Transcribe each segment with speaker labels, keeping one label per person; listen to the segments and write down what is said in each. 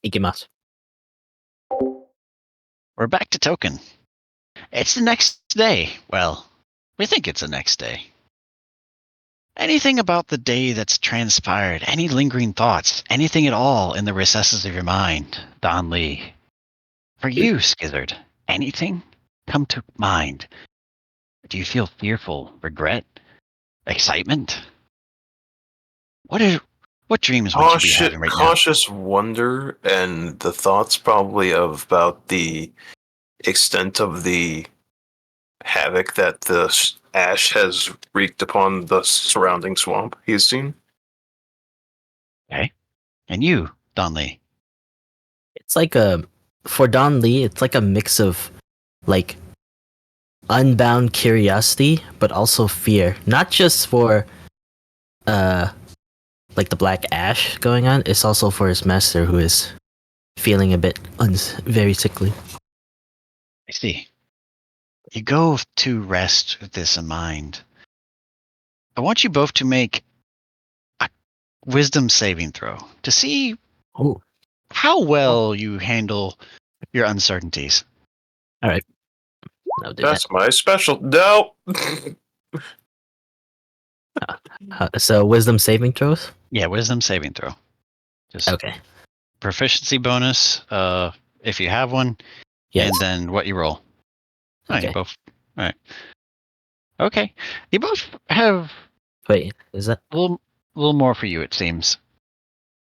Speaker 1: Ikimasu.
Speaker 2: We're back to Toukin. It's the next day. Well, we think it's the next day. Anything about the day that's transpired? Any lingering thoughts? Anything at all in the recesses of your mind, Donlee? For you, Skizard, anything come to mind? Do you feel fearful, regret, excitement? What dreams would you be having right now?
Speaker 3: Cautious wonder and the thoughts probably about the extent of the havoc that the ash has wreaked upon the surrounding swamp he has seen.
Speaker 2: Okay. And you, Donlee?
Speaker 1: It's like for Donlee, it's like a mix of like unbound curiosity, but also fear. Not just for like the black ash going on, it's also for his master who is feeling a bit very sickly.
Speaker 2: I see. You go to rest with this in mind. I want you both to make a wisdom saving throw to see how well you handle your uncertainties.
Speaker 1: All right. I'll do
Speaker 3: That's my special. No.
Speaker 1: So wisdom saving throws?
Speaker 2: Yeah, wisdom saving throw. Just
Speaker 1: okay.
Speaker 2: Proficiency bonus, if you have one,
Speaker 1: yes.
Speaker 2: and then what you roll.
Speaker 1: Okay.
Speaker 2: Oh, you both. All right. Okay. You both have.
Speaker 1: Wait, is that
Speaker 2: a little more for you? It seems.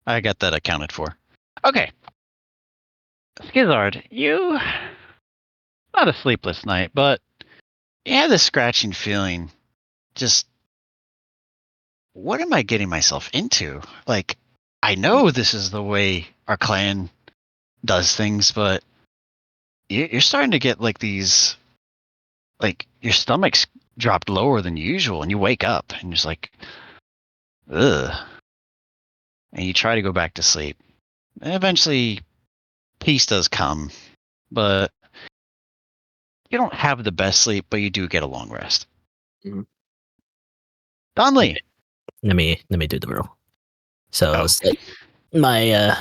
Speaker 2: I got that accounted for. Okay. Skizard, you not a sleepless night, but you had this scratching feeling. Just what am I getting myself into? Like, I know this is the way our clan does things, but you're starting to get like these, like your stomach's dropped lower than usual, and you wake up and you're just like, ugh. And you try to go back to sleep. And eventually, peace does come, but you don't have the best sleep, but you do get a long rest.
Speaker 3: Mm-hmm.
Speaker 2: Donlee.
Speaker 1: Let me do the roll. So my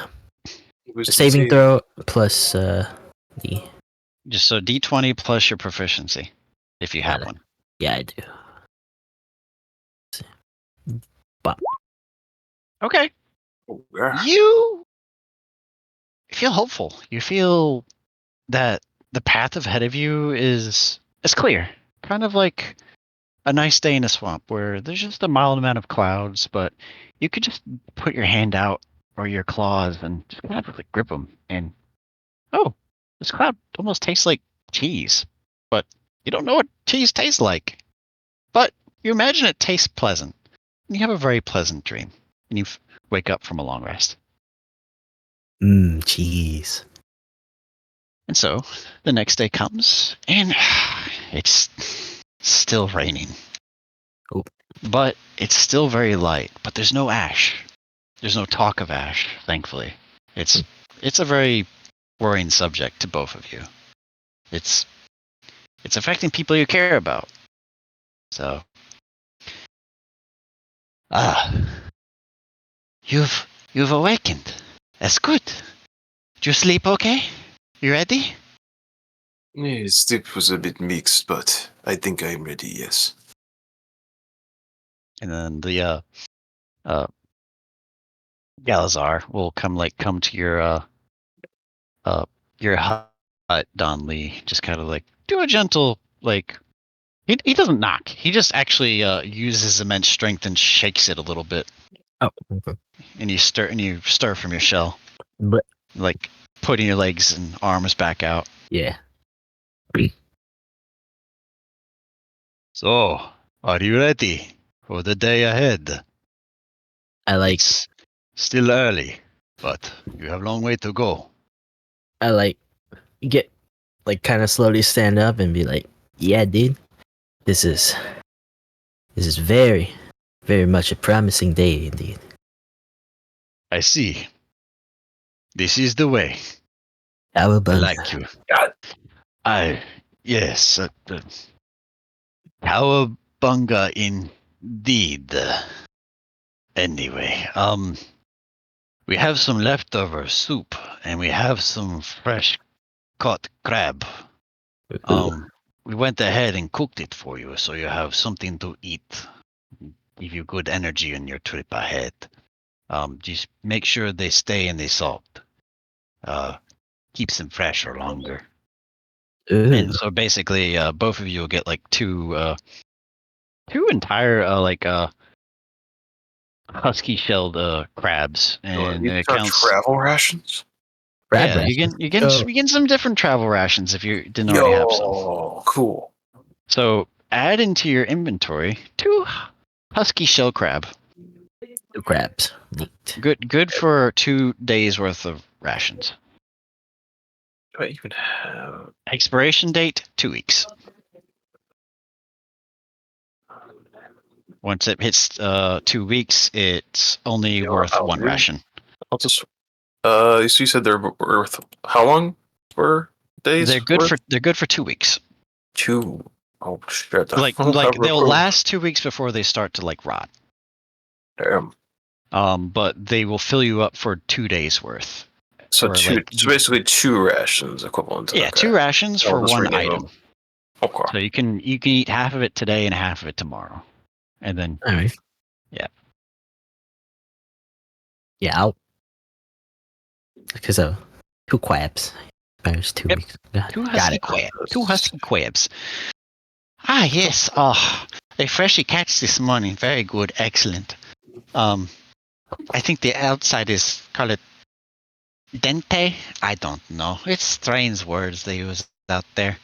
Speaker 1: saving throw plus the
Speaker 2: just so D20 plus your proficiency, if you have one.
Speaker 1: Yeah, I do. But
Speaker 2: okay,
Speaker 3: Yeah.
Speaker 2: you feel hopeful. You feel that the path ahead of you is clear, kind of like a nice day in a swamp where there's just a mild amount of clouds, but you could just put your hand out or your claws and just kind of like grip them, and this cloud almost tastes like cheese, but you don't know what cheese tastes like. But you imagine it tastes pleasant, and you have a very pleasant dream, and you wake up from a long rest.
Speaker 1: Cheese.
Speaker 2: And so the next day comes, and it's still raining.
Speaker 1: Oh.
Speaker 2: But it's still very light, but there's no ash. There's no talk of ash, thankfully. It's a very worrying subject to both of you. It's affecting people you care about. So you've awakened. That's good. Did you sleep okay? You ready?
Speaker 3: Yeah, sleep was a bit mixed, but I think I'm ready, yes.
Speaker 2: And then the Galazar will come to your hut, Donlee. Just kind of like do a gentle like. He doesn't knock. He just actually uses immense strength and shakes it a little bit.
Speaker 1: Oh, okay.
Speaker 2: And you stir from your shell,
Speaker 1: But
Speaker 2: like putting your legs and arms back out.
Speaker 1: Yeah.
Speaker 2: So, are you ready for the day ahead? It's still early, but you have a long way to go.
Speaker 1: I get kind of slowly stand up and be like, yeah, dude, this is very, very much a promising day indeed.
Speaker 2: I see. This is the way.
Speaker 1: Cowabunga.
Speaker 2: I like you. Yes. Cowabunga indeed. Anyway, we have some leftover soup and we have some fresh caught crab.
Speaker 1: Ooh.
Speaker 2: We went ahead and cooked it for you, so you have something to eat. Give you good energy on your trip ahead. Just make sure they stay in the salt. Keeps them fresh or longer.
Speaker 1: Ooh.
Speaker 2: And so basically, both of you will get like two entire husky shelled crabs, and
Speaker 3: These
Speaker 2: it
Speaker 3: are
Speaker 2: counts.
Speaker 3: travel rations.
Speaker 1: Crab
Speaker 2: Yeah,
Speaker 1: rations.
Speaker 2: you get some different travel rations if you didn't already have some.
Speaker 3: Yo, cool.
Speaker 2: So add into your inventory 2 husky shell crab.
Speaker 1: 2 crabs. Neat.
Speaker 2: Good for 2 days worth of rations.
Speaker 3: Do I even have?
Speaker 2: Expiration date 2 weeks. Once it hits 2 weeks, it's only worth 1 ration.
Speaker 3: I'll just. So you said they're worth how long? For days?
Speaker 2: They're good for 2 weeks.
Speaker 3: 2. Oh shit!
Speaker 2: Like they'll last 2 weeks before they start to like rot.
Speaker 3: Damn.
Speaker 2: But they will fill you up for 2 days worth.
Speaker 3: So
Speaker 2: Or,
Speaker 3: so basically 2 rations equivalent.
Speaker 2: Yeah, 2 rations for 1 item.
Speaker 3: Them. Okay.
Speaker 2: So you can eat half of it today and half of it tomorrow, and then
Speaker 1: All right.
Speaker 2: Yeah.
Speaker 1: Yeah. Because of 2 crabs. There's 2
Speaker 2: Yep.
Speaker 1: weeks. Got
Speaker 2: 2
Speaker 1: it.
Speaker 2: husky crabs. 2 husky crabs. Ah, yes. Oh, they freshly catch this morning. Very good. Excellent. I think the outside is called dente. I don't know. It's strange words they use out there.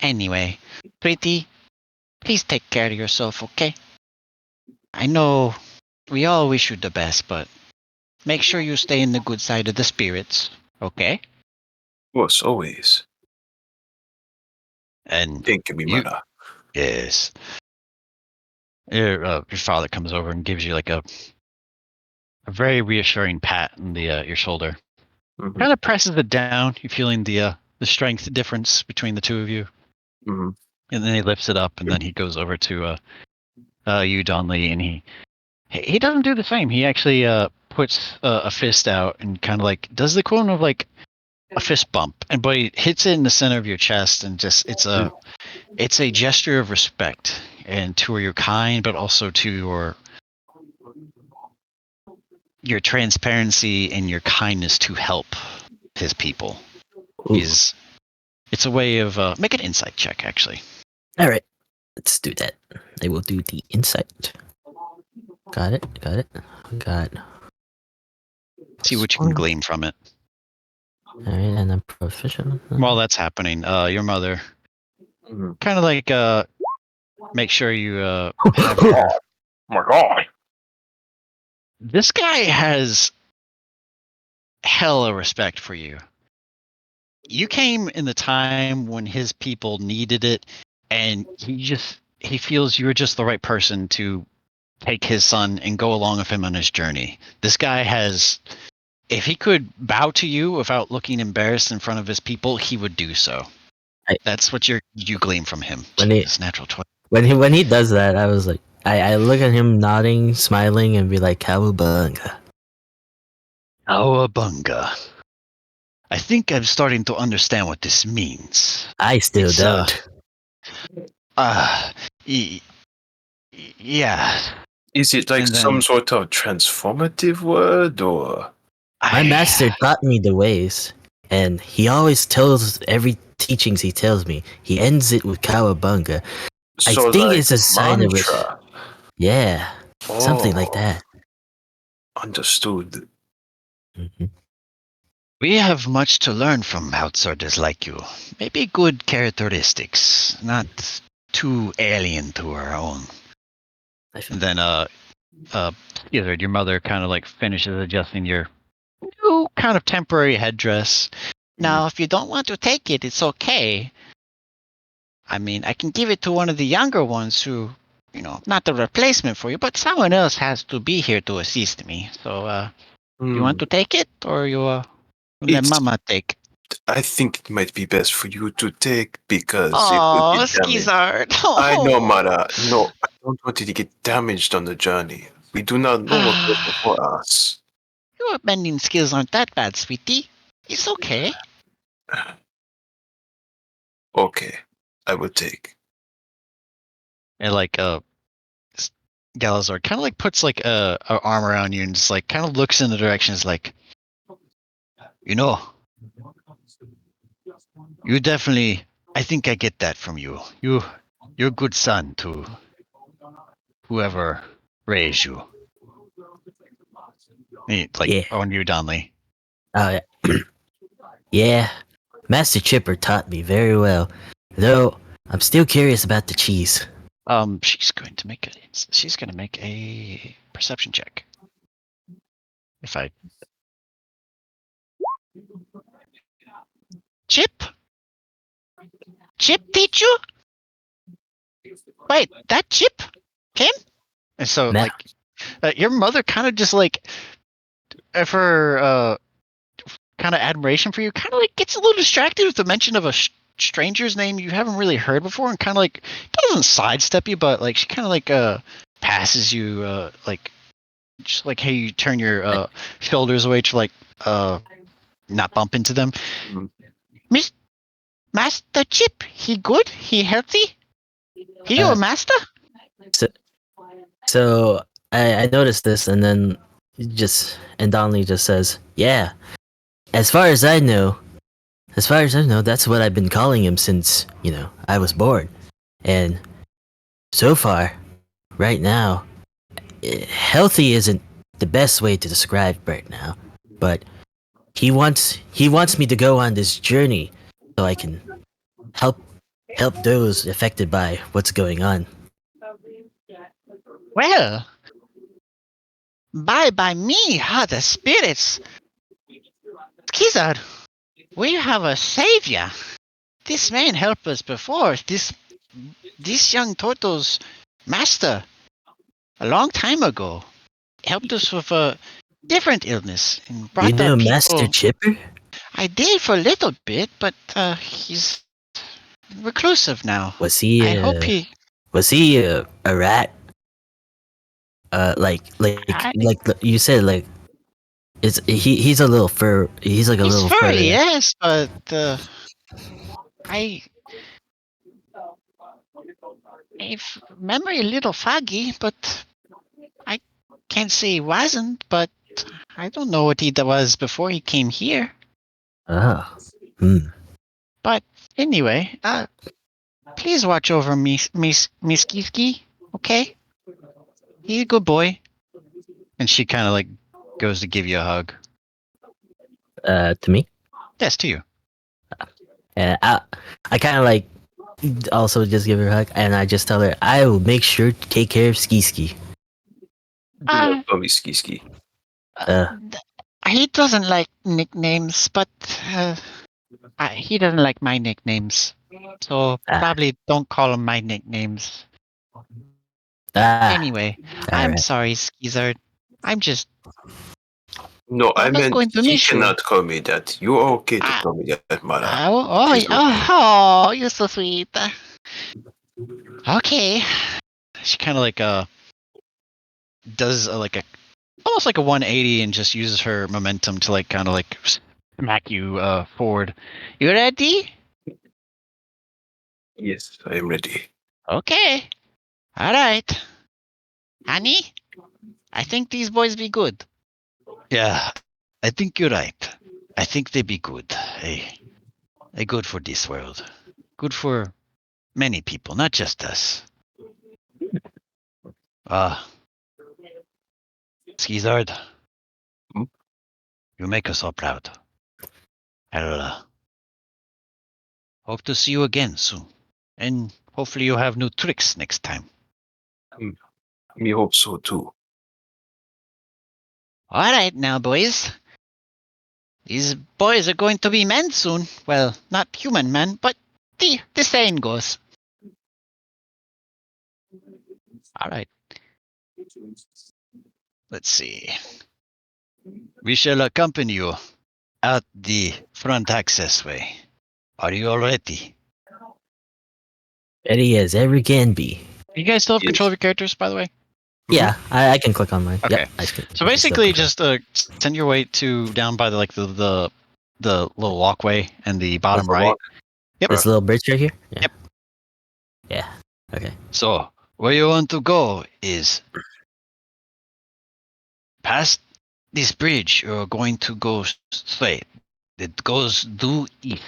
Speaker 2: Anyway, Pretty, please take care of yourself, okay? I know we all wish you the best, but make sure you stay in the good side of the spirits, okay?
Speaker 3: Yes, always.
Speaker 2: And
Speaker 3: Think of me,
Speaker 2: you-
Speaker 3: mother.
Speaker 2: yes. Your father comes over and gives you like a very reassuring pat on the your shoulder.
Speaker 3: Mm-hmm.
Speaker 2: Kind of presses it down. You're feeling the strength difference between the two of you.
Speaker 3: Mm-hmm.
Speaker 2: And then he lifts it up, and then he goes over to you, Donlee, and he doesn't do the same. He actually puts a fist out and kind of like does the equivalent of like a fist bump, but he hits it in the center of your chest, and just it's a gesture of respect and to your kind, but also to your transparency and your kindness to help his people.
Speaker 1: Ooh.
Speaker 2: It's a way of make an insight check actually.
Speaker 1: All right. Let's do that. I will do the insight. Got it. Got.
Speaker 2: See what you can glean from it.
Speaker 1: All right, and I'm proficient.
Speaker 2: While that's happening, your mother
Speaker 3: Mm-hmm.
Speaker 2: kind of like make sure you have her.
Speaker 3: Oh my god.
Speaker 2: This guy has hella respect for you. You came in the time when his people needed it, and he feels you're just the right person to take his son and go along with him on his journey. This guy has, if he could bow to you without looking embarrassed in front of his people, he would do so. That's what you glean from him. It's natural 20.
Speaker 1: When he does that, I was like, I look at him nodding, smiling, and be like, "Cowabunga."
Speaker 2: Cowabunga. I think I'm starting to understand what this means.
Speaker 1: I still don't.
Speaker 2: Yeah.
Speaker 3: Is it like some sort of transformative word, or?
Speaker 1: My master taught me the ways, and he always tells every teachings he tells me. He ends it with "Cowabunga." I
Speaker 3: So
Speaker 1: think
Speaker 3: like
Speaker 1: it's a sign of it.
Speaker 3: mantra.
Speaker 1: Yeah, something like that.
Speaker 3: Understood.
Speaker 1: Mm-hmm.
Speaker 2: We have much to learn from outsiders like you. Maybe good characteristics, not too alien to our own. And then, Skizard, your mother kind of like finishes adjusting your new kind of temporary headdress. Now, if you don't want to take it, it's okay. I mean, I can give it to one of the younger ones who, not the replacement for you, but someone else has to be here to assist me. So, you want to take it, or you let Mama take?
Speaker 3: I think it might be best for you to take because
Speaker 2: Oh,
Speaker 3: it could be damaged.
Speaker 2: Skizard.
Speaker 3: I know, Mara. No, I don't want it to get damaged on the journey. We do not know what goes before us.
Speaker 2: Your bending skills aren't that bad, sweetie. It's okay.
Speaker 3: Okay, I would take.
Speaker 2: And like Galazar kind of like puts like a arm around you and just like kind of looks in the directions like, you know, you definitely. I think I get that from you. You're a good son to whoever raised you. Like
Speaker 1: Yeah.
Speaker 2: on you, Donlee.
Speaker 1: Oh, yeah. Yeah. Master Chipper taught me very well. Though, I'm still curious about the cheese.
Speaker 2: She's going to make a perception check. If I Chip teach you? Wait, that Chip came? And so
Speaker 1: Ma-
Speaker 2: like your mother kind of just like of her kind of admiration for you kind of like gets a little distracted with the mention of a stranger's name you haven't really heard before, and kind of like doesn't sidestep you, but like she kind of like passes you like just like hey, you turn your shoulders away to like not bump into them.
Speaker 3: Mhm.
Speaker 2: Miss Master Chip, he good? He healthy? He your master?
Speaker 1: So I noticed this, and then Donley just says, "Yeah, as far as I know, that's what I've been calling him since I was born, and so far, right now, healthy isn't the best way to describe right now, but he wants me to go on this journey so I can help those affected by what's going on."
Speaker 2: Well, by me, the spirits. Skizard, we have a savior. This man helped us before. This young Tortle's master, a long time ago, helped us with a different illness and brought
Speaker 1: You know
Speaker 2: the
Speaker 1: Master
Speaker 2: people.
Speaker 1: Chipper?
Speaker 2: I did for a little bit, but he's reclusive now.
Speaker 1: Was he
Speaker 2: I hope he.
Speaker 1: a rat? Like you said, like he's a little fur. He's like a
Speaker 2: He's
Speaker 1: little
Speaker 2: furry,
Speaker 1: fur.
Speaker 2: yes, but if memory a little foggy, but I can't say he wasn't. But I don't know what he was before he came here.
Speaker 1: Ah.
Speaker 2: But anyway, please watch over Miss Kiski, okay? He's a good boy. And she kind of like goes to give you a hug.
Speaker 1: To me.
Speaker 2: Yes, to you.
Speaker 1: And I kind of like also just give her a hug, and I just tell her I will make sure to take care of Ski.
Speaker 3: Don't call me Ski.
Speaker 2: He doesn't like nicknames, but he doesn't like my nicknames. So probably don't call him my nicknames. Anyway, I'm
Speaker 1: right.
Speaker 2: sorry, Skizard. I'm just.
Speaker 3: No, I
Speaker 2: I'm not
Speaker 3: meant
Speaker 2: going to
Speaker 3: he
Speaker 2: miss you.
Speaker 3: cannot call me that. You are okay to call me that, Mara.
Speaker 2: Oh, you're so sweet. Okay. She kind of like does like a almost like a 180 and just uses her momentum to like kind of like smack you forward. You ready?
Speaker 3: Yes, I am ready.
Speaker 2: Okay. All right. Honey, I think these boys be good. Yeah, I think you're right. I think they be good. They good for this world. Good for many people, not just us. Skizard,
Speaker 3: Hmm?
Speaker 2: you make us all proud. I'll hope to see you again soon. And hopefully you have new tricks next time.
Speaker 3: Me hope so too.
Speaker 2: All right now, boys. These boys are going to be men soon. Well, not human men, but the saying goes. All right. Let's see. We shall accompany you out the front accessway. Are you all ready?
Speaker 1: Ready as ever can be.
Speaker 2: You guys still have
Speaker 3: Yes.
Speaker 2: control of your characters, by the way?
Speaker 1: Yeah, I can click on mine.
Speaker 2: Okay.
Speaker 1: Yep, I can
Speaker 2: So
Speaker 1: still
Speaker 2: basically,
Speaker 1: control.
Speaker 2: just send your way to down by the the little walkway and the bottom
Speaker 3: Over
Speaker 2: right.
Speaker 3: walk.
Speaker 2: Yep.
Speaker 1: This little bridge right here? Yeah.
Speaker 2: Yep.
Speaker 1: Yeah. Okay.
Speaker 2: So where you want to go is past this bridge. You're going to go straight. It goes due east.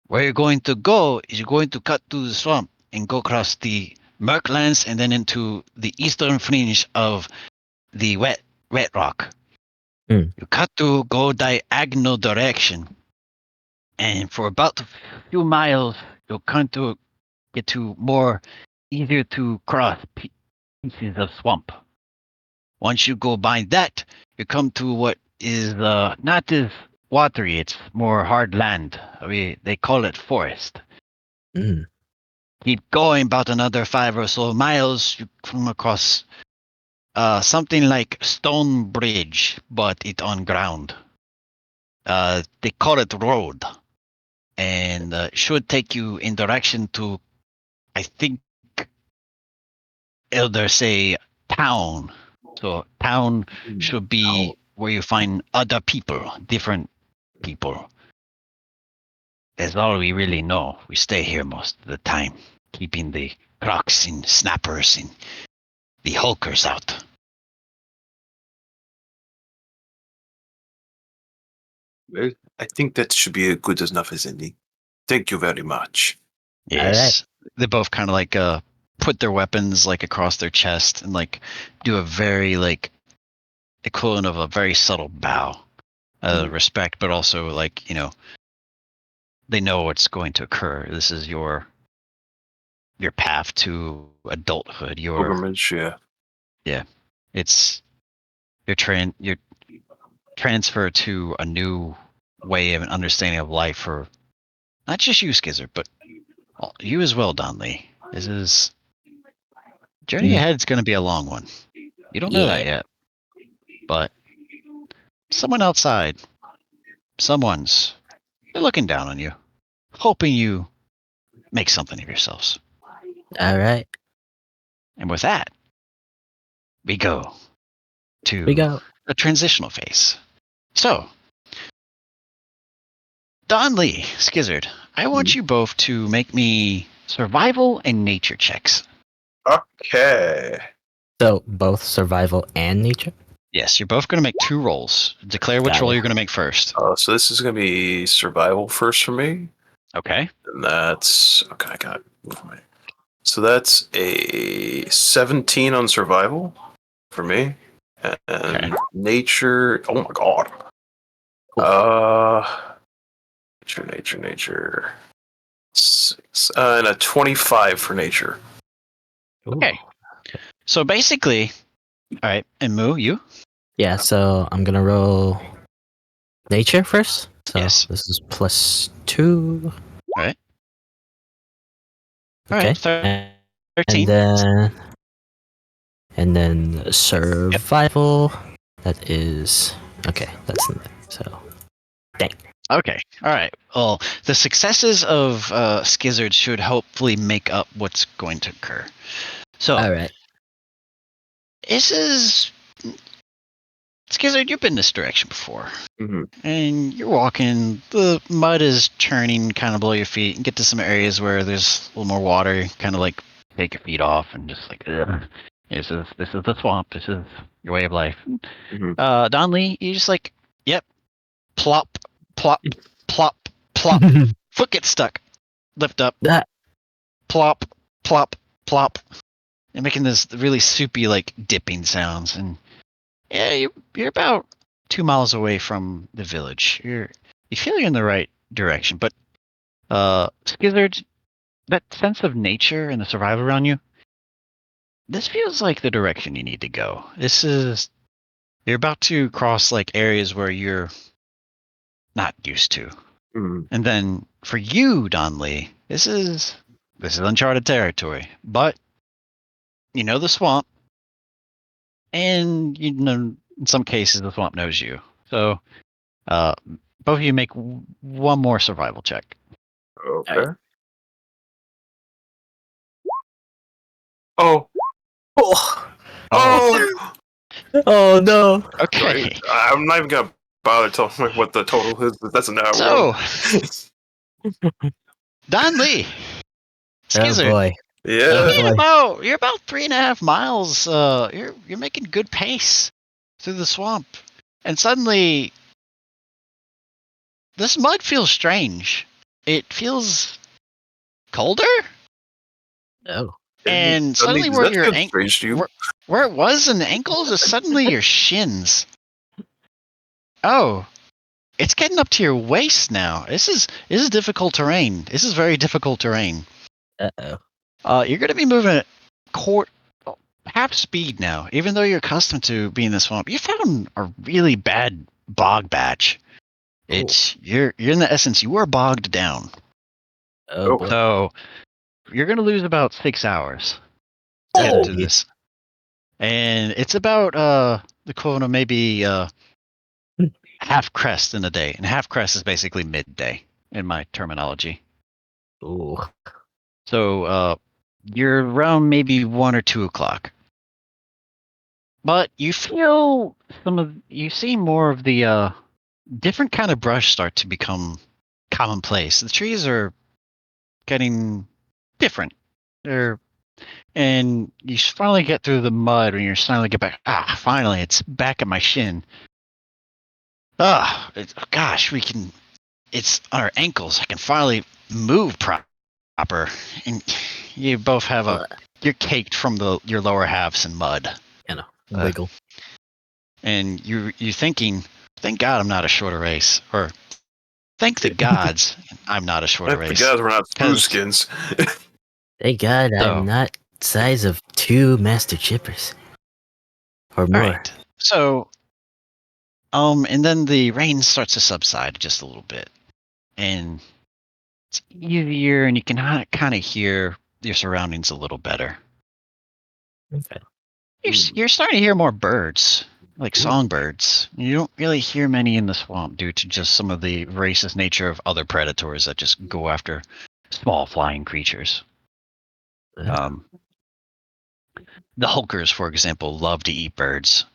Speaker 2: Where you're going to go is you're going to cut through the swamp and go across the Merklands and then into the eastern fringe of the wet rock.
Speaker 1: Hmm.
Speaker 2: You cut through, go diagonal direction, and for about a few miles, you'll come to get to more easier to cross pieces of swamp. Once you go by that, you come to what is not as watery. It's more hard land. They call it forest.
Speaker 1: Mm.
Speaker 2: Keep going about another 5 or so miles, you come across something like Stone Bridge, but it on ground. They call it road, and should take you in direction to, I think, elders say town. So town should be where you find other people, different people. That's all we really know. We stay here most of the time, keeping the crocs and snappers and the hulkers out.
Speaker 3: Well, I think that should be good enough as any. Thank you very much.
Speaker 2: Yes. They both kind of like put their weapons like across their chest and like do a very like equivalent of a very subtle bow. Respect, but also like, they know what's going to occur. This is your path to adulthood.
Speaker 3: Pilgrimage, yeah.
Speaker 2: It's your transfer to a new way of an understanding of life for not just you, Skizard, but you as well, Donlee. This is journey ahead is going to be a long one. You don't know that yet, but someone outside, they're looking down on you, hoping you make something of yourselves.
Speaker 1: All right.
Speaker 2: And with that, we go to a transitional phase. So, Donlee, Skizard, I want you both to make me survival and nature checks.
Speaker 3: Okay.
Speaker 1: So both survival and nature?
Speaker 2: Yes, you're both going to make 2 rolls. Declare which roll you're going to make first.
Speaker 3: So this is going to be survival first for me.
Speaker 2: Okay.
Speaker 3: And that's... Okay, I got it. So that's a 17 on survival for me. And nature... Oh my god. Nature. 6, and a 25 for nature.
Speaker 2: Okay. So basically... All right, and Moo, you?
Speaker 1: Yeah, so I'm going to roll nature first. So
Speaker 2: yes.
Speaker 1: This is +2.
Speaker 2: All right.
Speaker 1: Okay.
Speaker 2: All right, 13.
Speaker 1: And then survival. Yep. That is okay. That's so. Dang.
Speaker 2: Okay. All right. Well, the successes of Skizard should hopefully make up what's going to occur. So.
Speaker 1: All right.
Speaker 2: This is Skizard. You've been this direction before, and you're walking. The mud is churning kind of below your feet. You get to some areas where there's a little more water. Kind of like take your feet off and just like, ugh. This is the swamp. This is your way of life. Donlee, you just like, yep, plop, plop, plop, plop. Foot gets stuck. Lift up.
Speaker 1: That.
Speaker 2: Plop, plop, plop. And making this really soupy like dipping sounds, and yeah, you're about 2 miles away from the village. You feel you're in the right direction, but Skizard, that sense of nature and the survival around you, this feels like the direction you need to go. You're about to cross like areas where you're not used to, and then for you, Donlee, this is uncharted territory, but you know the swamp, and in some cases the swamp knows you. So, both of you make one more survival check.
Speaker 3: Okay.
Speaker 1: Right.
Speaker 3: Oh no!
Speaker 1: Oh no!
Speaker 2: Okay.
Speaker 3: I'm not even gonna bother telling me what the total is. That's an hour.
Speaker 2: So, Donlee,
Speaker 1: Oh
Speaker 2: Skizard,
Speaker 1: boy.
Speaker 3: Yeah.
Speaker 2: you're about 3.5 miles. You're making good pace through the swamp, and suddenly this mud feels strange. It feels colder,
Speaker 1: Oh.
Speaker 2: and suddenly where
Speaker 3: that
Speaker 2: your
Speaker 3: feels strange to you?
Speaker 2: where it was in the ankles is suddenly your shins. Oh, it's getting up to your waist now. This is difficult terrain. This is very difficult terrain.
Speaker 1: Uh-oh.
Speaker 2: You're going to be moving at half speed now, even though you're accustomed to being in the swamp. You found a really bad bog batch. It's you're in the essence you are bogged down.
Speaker 1: Oh boy.
Speaker 2: So you're going to lose about 6 hours
Speaker 1: Oh.
Speaker 2: getting to this, and it's about the equivalent of maybe half crest in a day, and half crest is basically midday in my terminology.
Speaker 1: Ooh.
Speaker 2: So you're around maybe 1 or 2 o'clock. But you feel you see more of the different kind of brush start to become commonplace. The trees are getting different. And you finally get through the mud when you're finally get back. Finally, it's back at my shin. Gosh, it's on our ankles. I can finally move proper. And you both have you're caked from your lower halves in mud.
Speaker 1: Wiggle.
Speaker 2: And you're thinking, thank God I'm not a shorter race, or thank the gods I'm not a shorter race.
Speaker 3: The guys were not screw skins.
Speaker 1: Thank God I'm not size of 2 master chippers. Or more.
Speaker 2: Right. So, and then the rain starts to subside just a little bit. And it's easier, and you can kind of hear your surroundings a little better.
Speaker 1: Okay.
Speaker 2: You're starting to hear more birds, like songbirds. You don't really hear many in the swamp due to just some of the racist nature of other predators that just go after small flying creatures. The hulkers, for example, love to eat birds.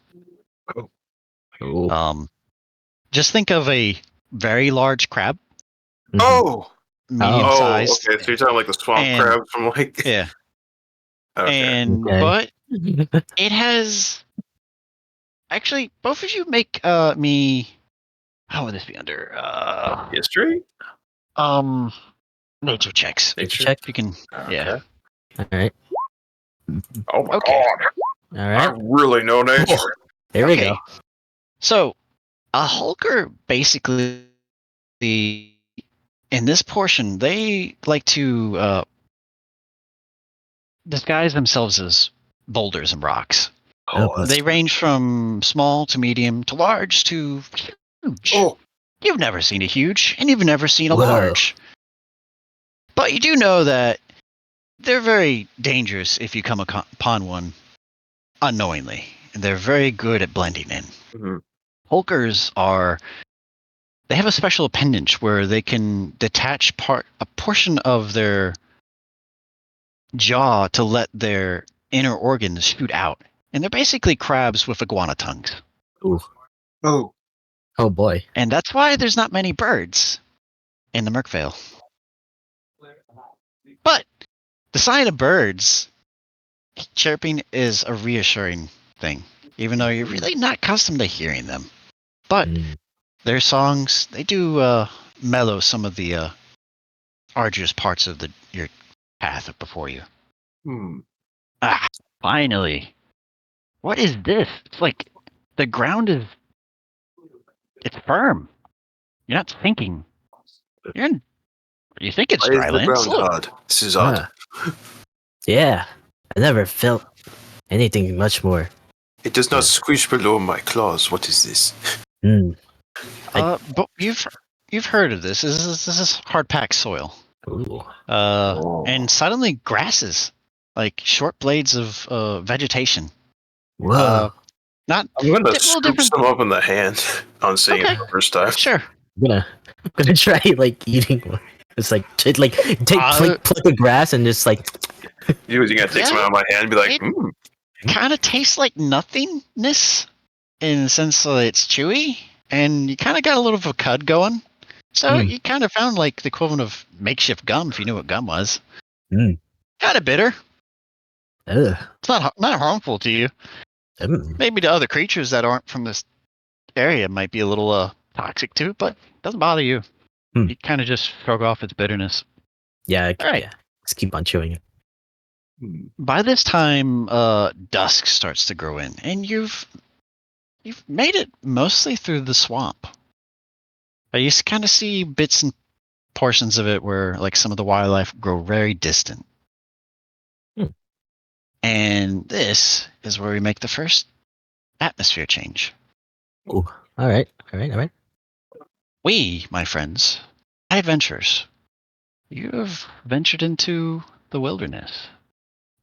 Speaker 2: Just think of a very large crab. Medium-sized.
Speaker 3: Okay. So you're talking like the swamp crabs from like.
Speaker 2: Yeah.
Speaker 3: Okay.
Speaker 2: But it has. Actually, both of you make me. How would this be under?
Speaker 3: History?
Speaker 2: Nature checks.
Speaker 1: Nature check?
Speaker 2: You can. Yeah.
Speaker 1: Alright.
Speaker 3: Oh my god.
Speaker 1: Alright.
Speaker 3: I really know nature.
Speaker 1: There we go.
Speaker 2: So, a hulker basically, in this portion, they like to disguise themselves as boulders and rocks. They range from small to medium to large to huge. You've never seen a huge, and you've never seen a large. But you do know that they're very dangerous if you come upon one unknowingly. And they're very good at blending in.
Speaker 3: Mm-hmm.
Speaker 2: Hulkers they have a special appendage where they can detach a portion of their jaw to let their inner organs shoot out. And they're basically crabs with iguana tongues.
Speaker 1: Ooh. Oh boy.
Speaker 2: And that's why there's not many birds in the Merkvale. But the sign of birds, chirping is a reassuring thing, even though you're really not accustomed to hearing them. But their songs, they do mellow some of the arduous parts of your path before you. Finally. What is this? It's like the ground it's firm. You're not sinking. You think it's dry land?
Speaker 3: Hard? This is odd.
Speaker 1: Yeah. I never felt anything much more.
Speaker 3: It does not squish below my claws. What is this?
Speaker 2: But you've heard of this. This is hard packed soil.
Speaker 1: Ooh.
Speaker 2: And suddenly grasses, like short blades of vegetation.
Speaker 1: Whoa.
Speaker 3: I'm gonna scoop some up in the hand on seeing it the first time.
Speaker 2: Sure.
Speaker 1: I'm gonna try like eating one. It's like pluck the grass and just like.
Speaker 3: You gotta take some out of my hand and be like,
Speaker 2: Kind of tastes like nothingness in the sense that it's chewy. and you kind of got a little bit of a cud going. So
Speaker 1: Mm.
Speaker 2: you kind of found like the equivalent of makeshift gum, if you knew what gum was.
Speaker 1: Mm.
Speaker 2: Kind of bitter.
Speaker 1: Ugh.
Speaker 2: It's not harmful to you.
Speaker 1: Mm.
Speaker 2: Maybe to other creatures that aren't from this area might be a little toxic too, but it doesn't bother you.
Speaker 1: Hmm.
Speaker 2: You kind of just shrug off its bitterness.
Speaker 1: Yeah.
Speaker 2: All right.
Speaker 1: Yeah. Just keep on chewing it.
Speaker 2: By this time, dusk starts to grow in, and you've made it mostly through the swamp. You kind of see bits and portions of it where, like, some of the wildlife grow very distant.
Speaker 1: Hmm.
Speaker 2: And this is where we make the first atmosphere change.
Speaker 1: Ooh. All right. All right. All right.
Speaker 2: We, my friends, adventurers, you have ventured into the wilderness.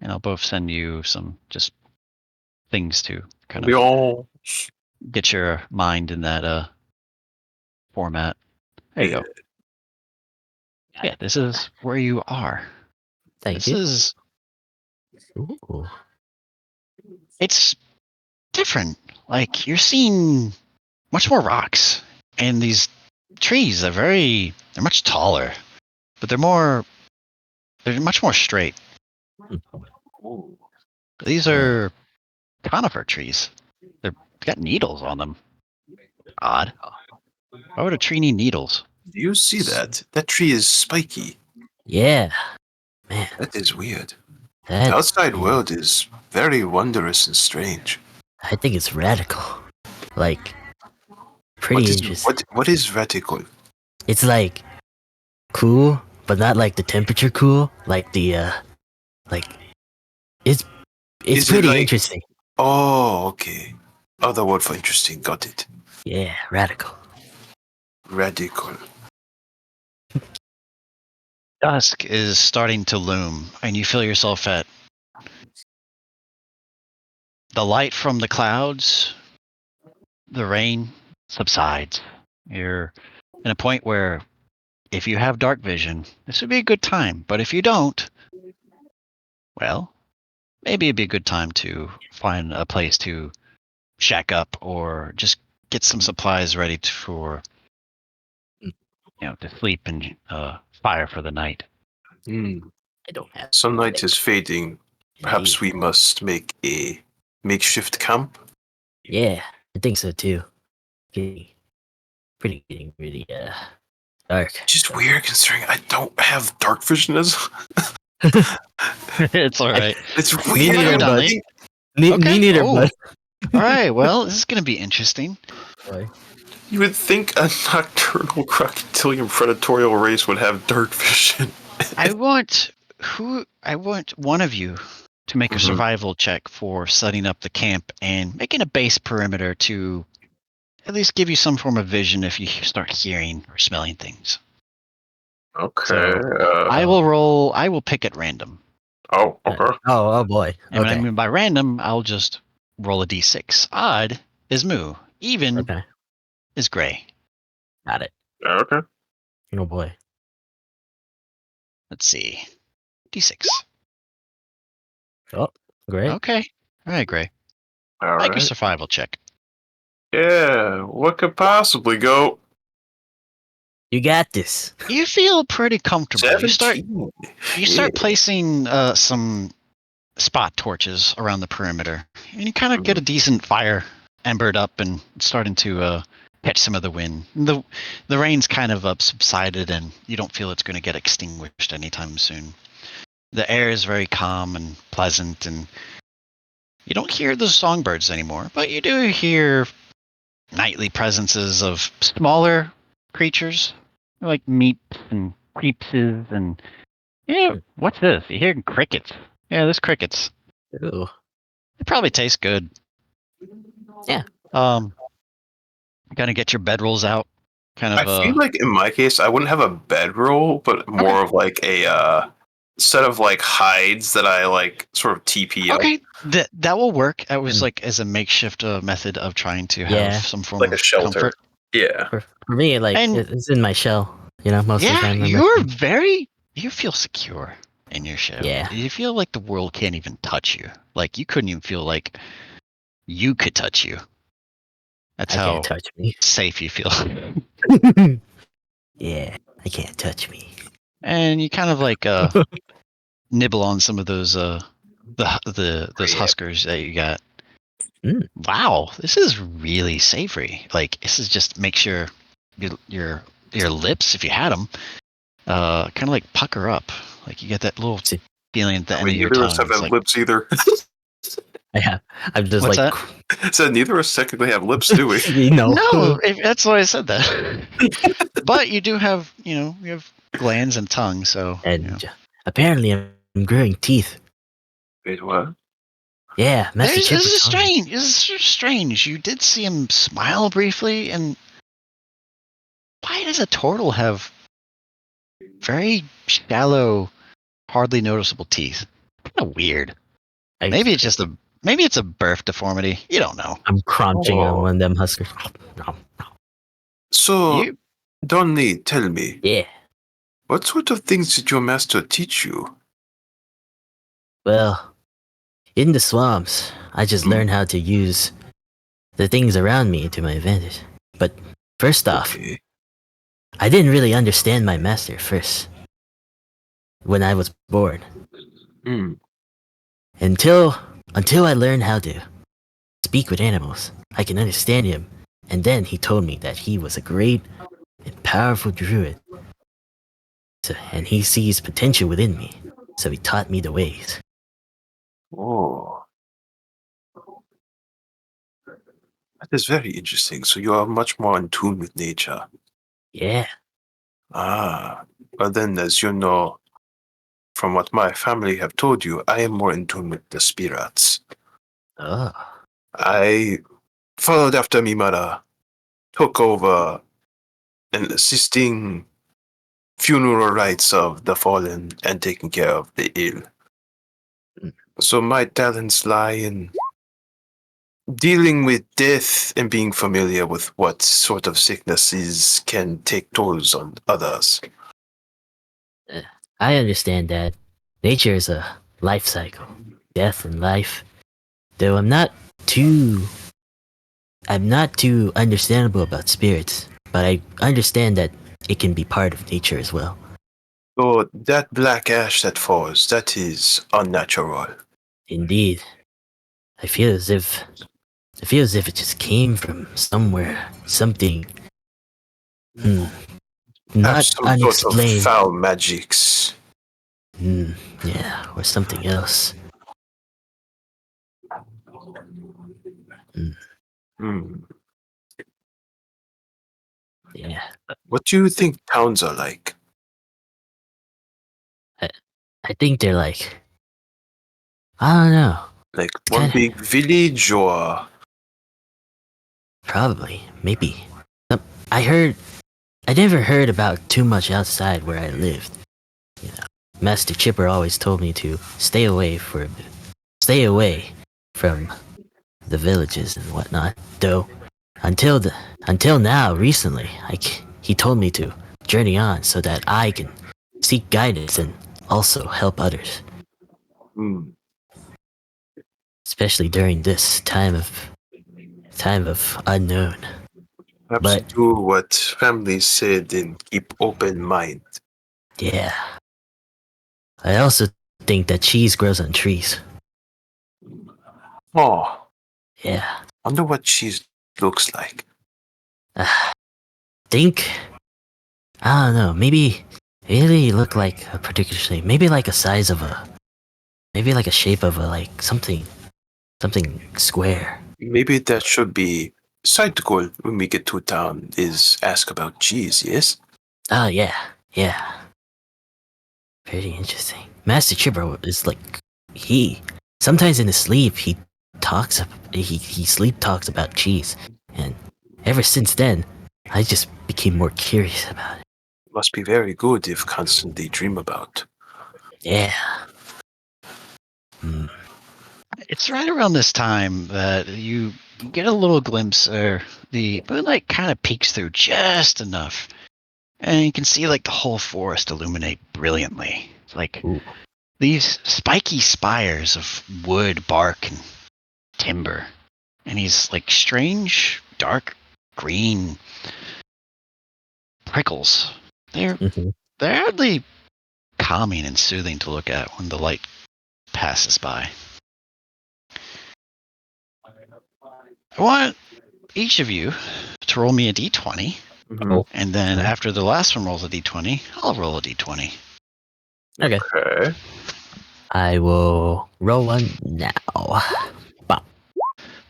Speaker 2: And I'll both send you some just things to kind
Speaker 3: We
Speaker 2: of
Speaker 3: all.
Speaker 2: get your mind in that format. There you go. Yeah, this is where you are.
Speaker 1: Thank
Speaker 2: This
Speaker 1: you.
Speaker 2: is
Speaker 1: Ooh.
Speaker 2: it's different. Like, you're seeing much more rocks, and these trees are they're much taller, but they're much more straight.
Speaker 3: Ooh.
Speaker 2: These are conifer trees. They've got needles on them. Odd. Why would a tree need needles?
Speaker 3: Do you see that? That tree is spiky.
Speaker 1: Yeah. Man.
Speaker 3: That is weird.
Speaker 1: That.
Speaker 3: The outside
Speaker 1: yeah,
Speaker 3: world is very wondrous and strange.
Speaker 1: I think it's radical. Like, pretty interesting.
Speaker 3: What is radical?
Speaker 1: It's like cool, but not like the temperature cool. Like like it's
Speaker 3: Is it
Speaker 1: pretty
Speaker 3: like-
Speaker 1: interesting.
Speaker 3: Oh, okay. Other word for interesting. Got it.
Speaker 1: Yeah, radical.
Speaker 3: Radical.
Speaker 2: Dusk is starting to loom, and you feel yourself at the light from the clouds. The rain subsides. You're in a point where if you have dark vision, this would be a good time. But if you don't, well, maybe it'd be a good time to find a place to shack up or just get some supplies ready for, to sleep and fire for the night.
Speaker 3: Hmm.
Speaker 1: I don't have.
Speaker 3: Sunlight is fading. Perhaps we must make a makeshift camp.
Speaker 1: Yeah, I think so too. Getting really dark.
Speaker 3: Just weird considering I don't have dark vision as.
Speaker 2: It's all right.
Speaker 3: It's
Speaker 1: Me
Speaker 3: weird.
Speaker 1: neither,
Speaker 3: I
Speaker 1: bud.
Speaker 3: think-
Speaker 1: Me
Speaker 2: Okay.
Speaker 1: neither,
Speaker 2: Oh.
Speaker 1: bud.
Speaker 2: All right. Well, this is going to be interesting.
Speaker 1: Boy.
Speaker 3: You would think a nocturnal crocodilian predatorial race would have dark vision.
Speaker 2: I want one of you to make a
Speaker 3: Mhm.
Speaker 2: survival check for setting up the camp and making a base perimeter to at least give you some form of vision if you start hearing or smelling things.
Speaker 3: Okay.
Speaker 2: So, I will pick at random.
Speaker 3: Oh, okay.
Speaker 1: Oh boy.
Speaker 2: And when I
Speaker 1: Okay.
Speaker 2: mean by random, I'll just roll a d6. Odd is moo. Even
Speaker 1: Okay.
Speaker 2: is gray.
Speaker 1: Got it.
Speaker 3: Okay.
Speaker 1: Oh boy.
Speaker 2: Let's see. d6.
Speaker 1: Oh, great.
Speaker 2: Okay. All right, gray.
Speaker 3: All
Speaker 2: Make a
Speaker 3: right.
Speaker 2: survival check.
Speaker 3: Yeah. What could possibly go?
Speaker 1: You got this.
Speaker 2: You feel pretty comfortable.
Speaker 3: 17.
Speaker 2: You start placing some spot torches around the perimeter, and you kind of get a decent fire embered up and starting to catch some of the wind. The rain's kind of subsided, and you don't feel it's going to get extinguished anytime soon. The air is very calm and pleasant, and you don't hear the songbirds anymore, but you do hear nightly presences of smaller creatures, like meeps and creepses and what's this? You hear crickets. Yeah, there's crickets.
Speaker 1: Ooh.
Speaker 2: They probably taste good.
Speaker 1: Yeah.
Speaker 2: Gonna get your bedrolls out. Kind of
Speaker 3: I feel like in my case, I wouldn't have a bedroll, but more of like a set of like hides that I like sort of TP up.
Speaker 2: okay. That will work. That was like as a makeshift method of trying to have some form
Speaker 3: Like
Speaker 2: of
Speaker 3: a shelter.
Speaker 2: comfort.
Speaker 3: Yeah.
Speaker 1: For me, like
Speaker 2: And-
Speaker 1: it's in my shell. Most of the time.
Speaker 2: You feel secure in your shell.
Speaker 1: Yeah.
Speaker 2: You feel like the world can't even touch you. Like you couldn't even feel like you could touch you. That's
Speaker 1: I
Speaker 2: how
Speaker 1: can't touch me.
Speaker 2: safe you feel.
Speaker 1: Yeah, I can't touch me.
Speaker 2: And you kind of like nibble on some of those those
Speaker 3: Yeah.
Speaker 2: huskers that you got.
Speaker 1: Mm.
Speaker 2: Wow, this is really savory. Like this is just makes your lips, if you had them, kind of like pucker up. Like you get that little
Speaker 1: See,
Speaker 2: feeling at the
Speaker 3: I
Speaker 2: end
Speaker 3: mean,
Speaker 2: of your
Speaker 3: neither of us
Speaker 2: tongue.
Speaker 3: have
Speaker 2: It's like,
Speaker 3: lips either.
Speaker 1: I'm just
Speaker 2: what's
Speaker 1: like,
Speaker 2: that?
Speaker 3: So neither of us technically have lips, do we?
Speaker 1: you know.
Speaker 2: No, that's why I said that. But you do have, you have glands and tongue, so
Speaker 1: And apparently I'm growing teeth.
Speaker 3: Wait, what?
Speaker 1: Yeah, Master
Speaker 2: This
Speaker 1: Chipper
Speaker 2: is
Speaker 1: told me.
Speaker 2: strange. This is strange. You did see him smile briefly, and why does a turtle have very shallow, hardly noticeable teeth? Kind of weird. Maybe it's a birth deformity. You don't know.
Speaker 1: I'm crunching on
Speaker 3: Oh.
Speaker 1: one of them huskers.
Speaker 3: So,
Speaker 2: You
Speaker 3: Donlee, tell me,
Speaker 1: Yeah.
Speaker 3: what sort of things did your master teach you?
Speaker 1: Well, in the swamps, I just learned how to use the things around me to my advantage. But first off,
Speaker 3: Okay.
Speaker 1: I didn't really understand my master first when I was born.
Speaker 3: Hmm.
Speaker 1: Until I learned how to speak with animals, I can understand him. And then he told me that he was a great and powerful druid. And he sees potential within me. So he taught me the ways.
Speaker 3: Oh. That is very interesting. So you are much more in tune with nature.
Speaker 1: Yeah.
Speaker 3: Ah. Well then, as you know, from what my family have told you, I am more in tune with the spirits.
Speaker 1: Oh.
Speaker 3: I followed after Mimara, took over and assisting funeral rites of the fallen and taking care of the ill. So my talents lie in dealing with death and being familiar with what sort of sicknesses can take tolls on others.
Speaker 1: I understand that nature is a life cycle, death and life. Though I'm not too understandable about spirits, but I understand that it can be part of nature as well.
Speaker 3: So that black ash that falls, that is unnatural.
Speaker 1: Indeed, I feel as if it just came from somewhere, something, not
Speaker 3: Perhaps some sort of
Speaker 1: unexplained.
Speaker 3: foul magics.
Speaker 1: Yeah, or something else.
Speaker 3: Hmm.
Speaker 1: Yeah,
Speaker 3: What do you think towns are like?
Speaker 1: I think they're like, I don't know,
Speaker 3: Like
Speaker 1: it's
Speaker 3: one
Speaker 1: kind of
Speaker 3: big village or
Speaker 1: probably, maybe. I never heard about too much outside where I lived. You know, Master Chipper always told me to stay away from the villages and whatnot. Though, until now, recently, he told me to journey on so that I can seek guidance and also help others, especially during this time of unknown.
Speaker 3: perhaps
Speaker 1: But
Speaker 3: do what families said and keep open mind.
Speaker 1: yeah, I also think that cheese grows on trees.
Speaker 3: Oh,
Speaker 1: Yeah,
Speaker 3: wonder what cheese looks like.
Speaker 1: think I don't know. Maybe they look like a particular shape. Maybe like a size of maybe like a shape of a like something square.
Speaker 3: Maybe that should be side goal when we get to town is ask about cheese, yes?
Speaker 1: Oh yeah, yeah. Pretty interesting. Master Chipper is like he sometimes in his sleep he sleep talks about cheese, and ever since then I just became more curious about it.
Speaker 3: Must be very good if constantly dream about.
Speaker 1: Yeah. Mm.
Speaker 2: It's right around this time that you get a little glimpse, or the moonlight kind of peeks through just enough, and you can see like the whole forest illuminate brilliantly. It's like
Speaker 1: Ooh.
Speaker 2: these spiky spires of wood, bark, and timber, and these like strange dark green prickles. They're
Speaker 1: Mhm.
Speaker 2: oddly calming and soothing to look at when the light passes by. I want each of you to roll me a d20,
Speaker 3: Mhm.
Speaker 2: and then
Speaker 1: Okay.
Speaker 2: after the last one rolls a d20, I'll roll a d20.
Speaker 1: Okay.
Speaker 3: Okay.
Speaker 1: I will roll one now.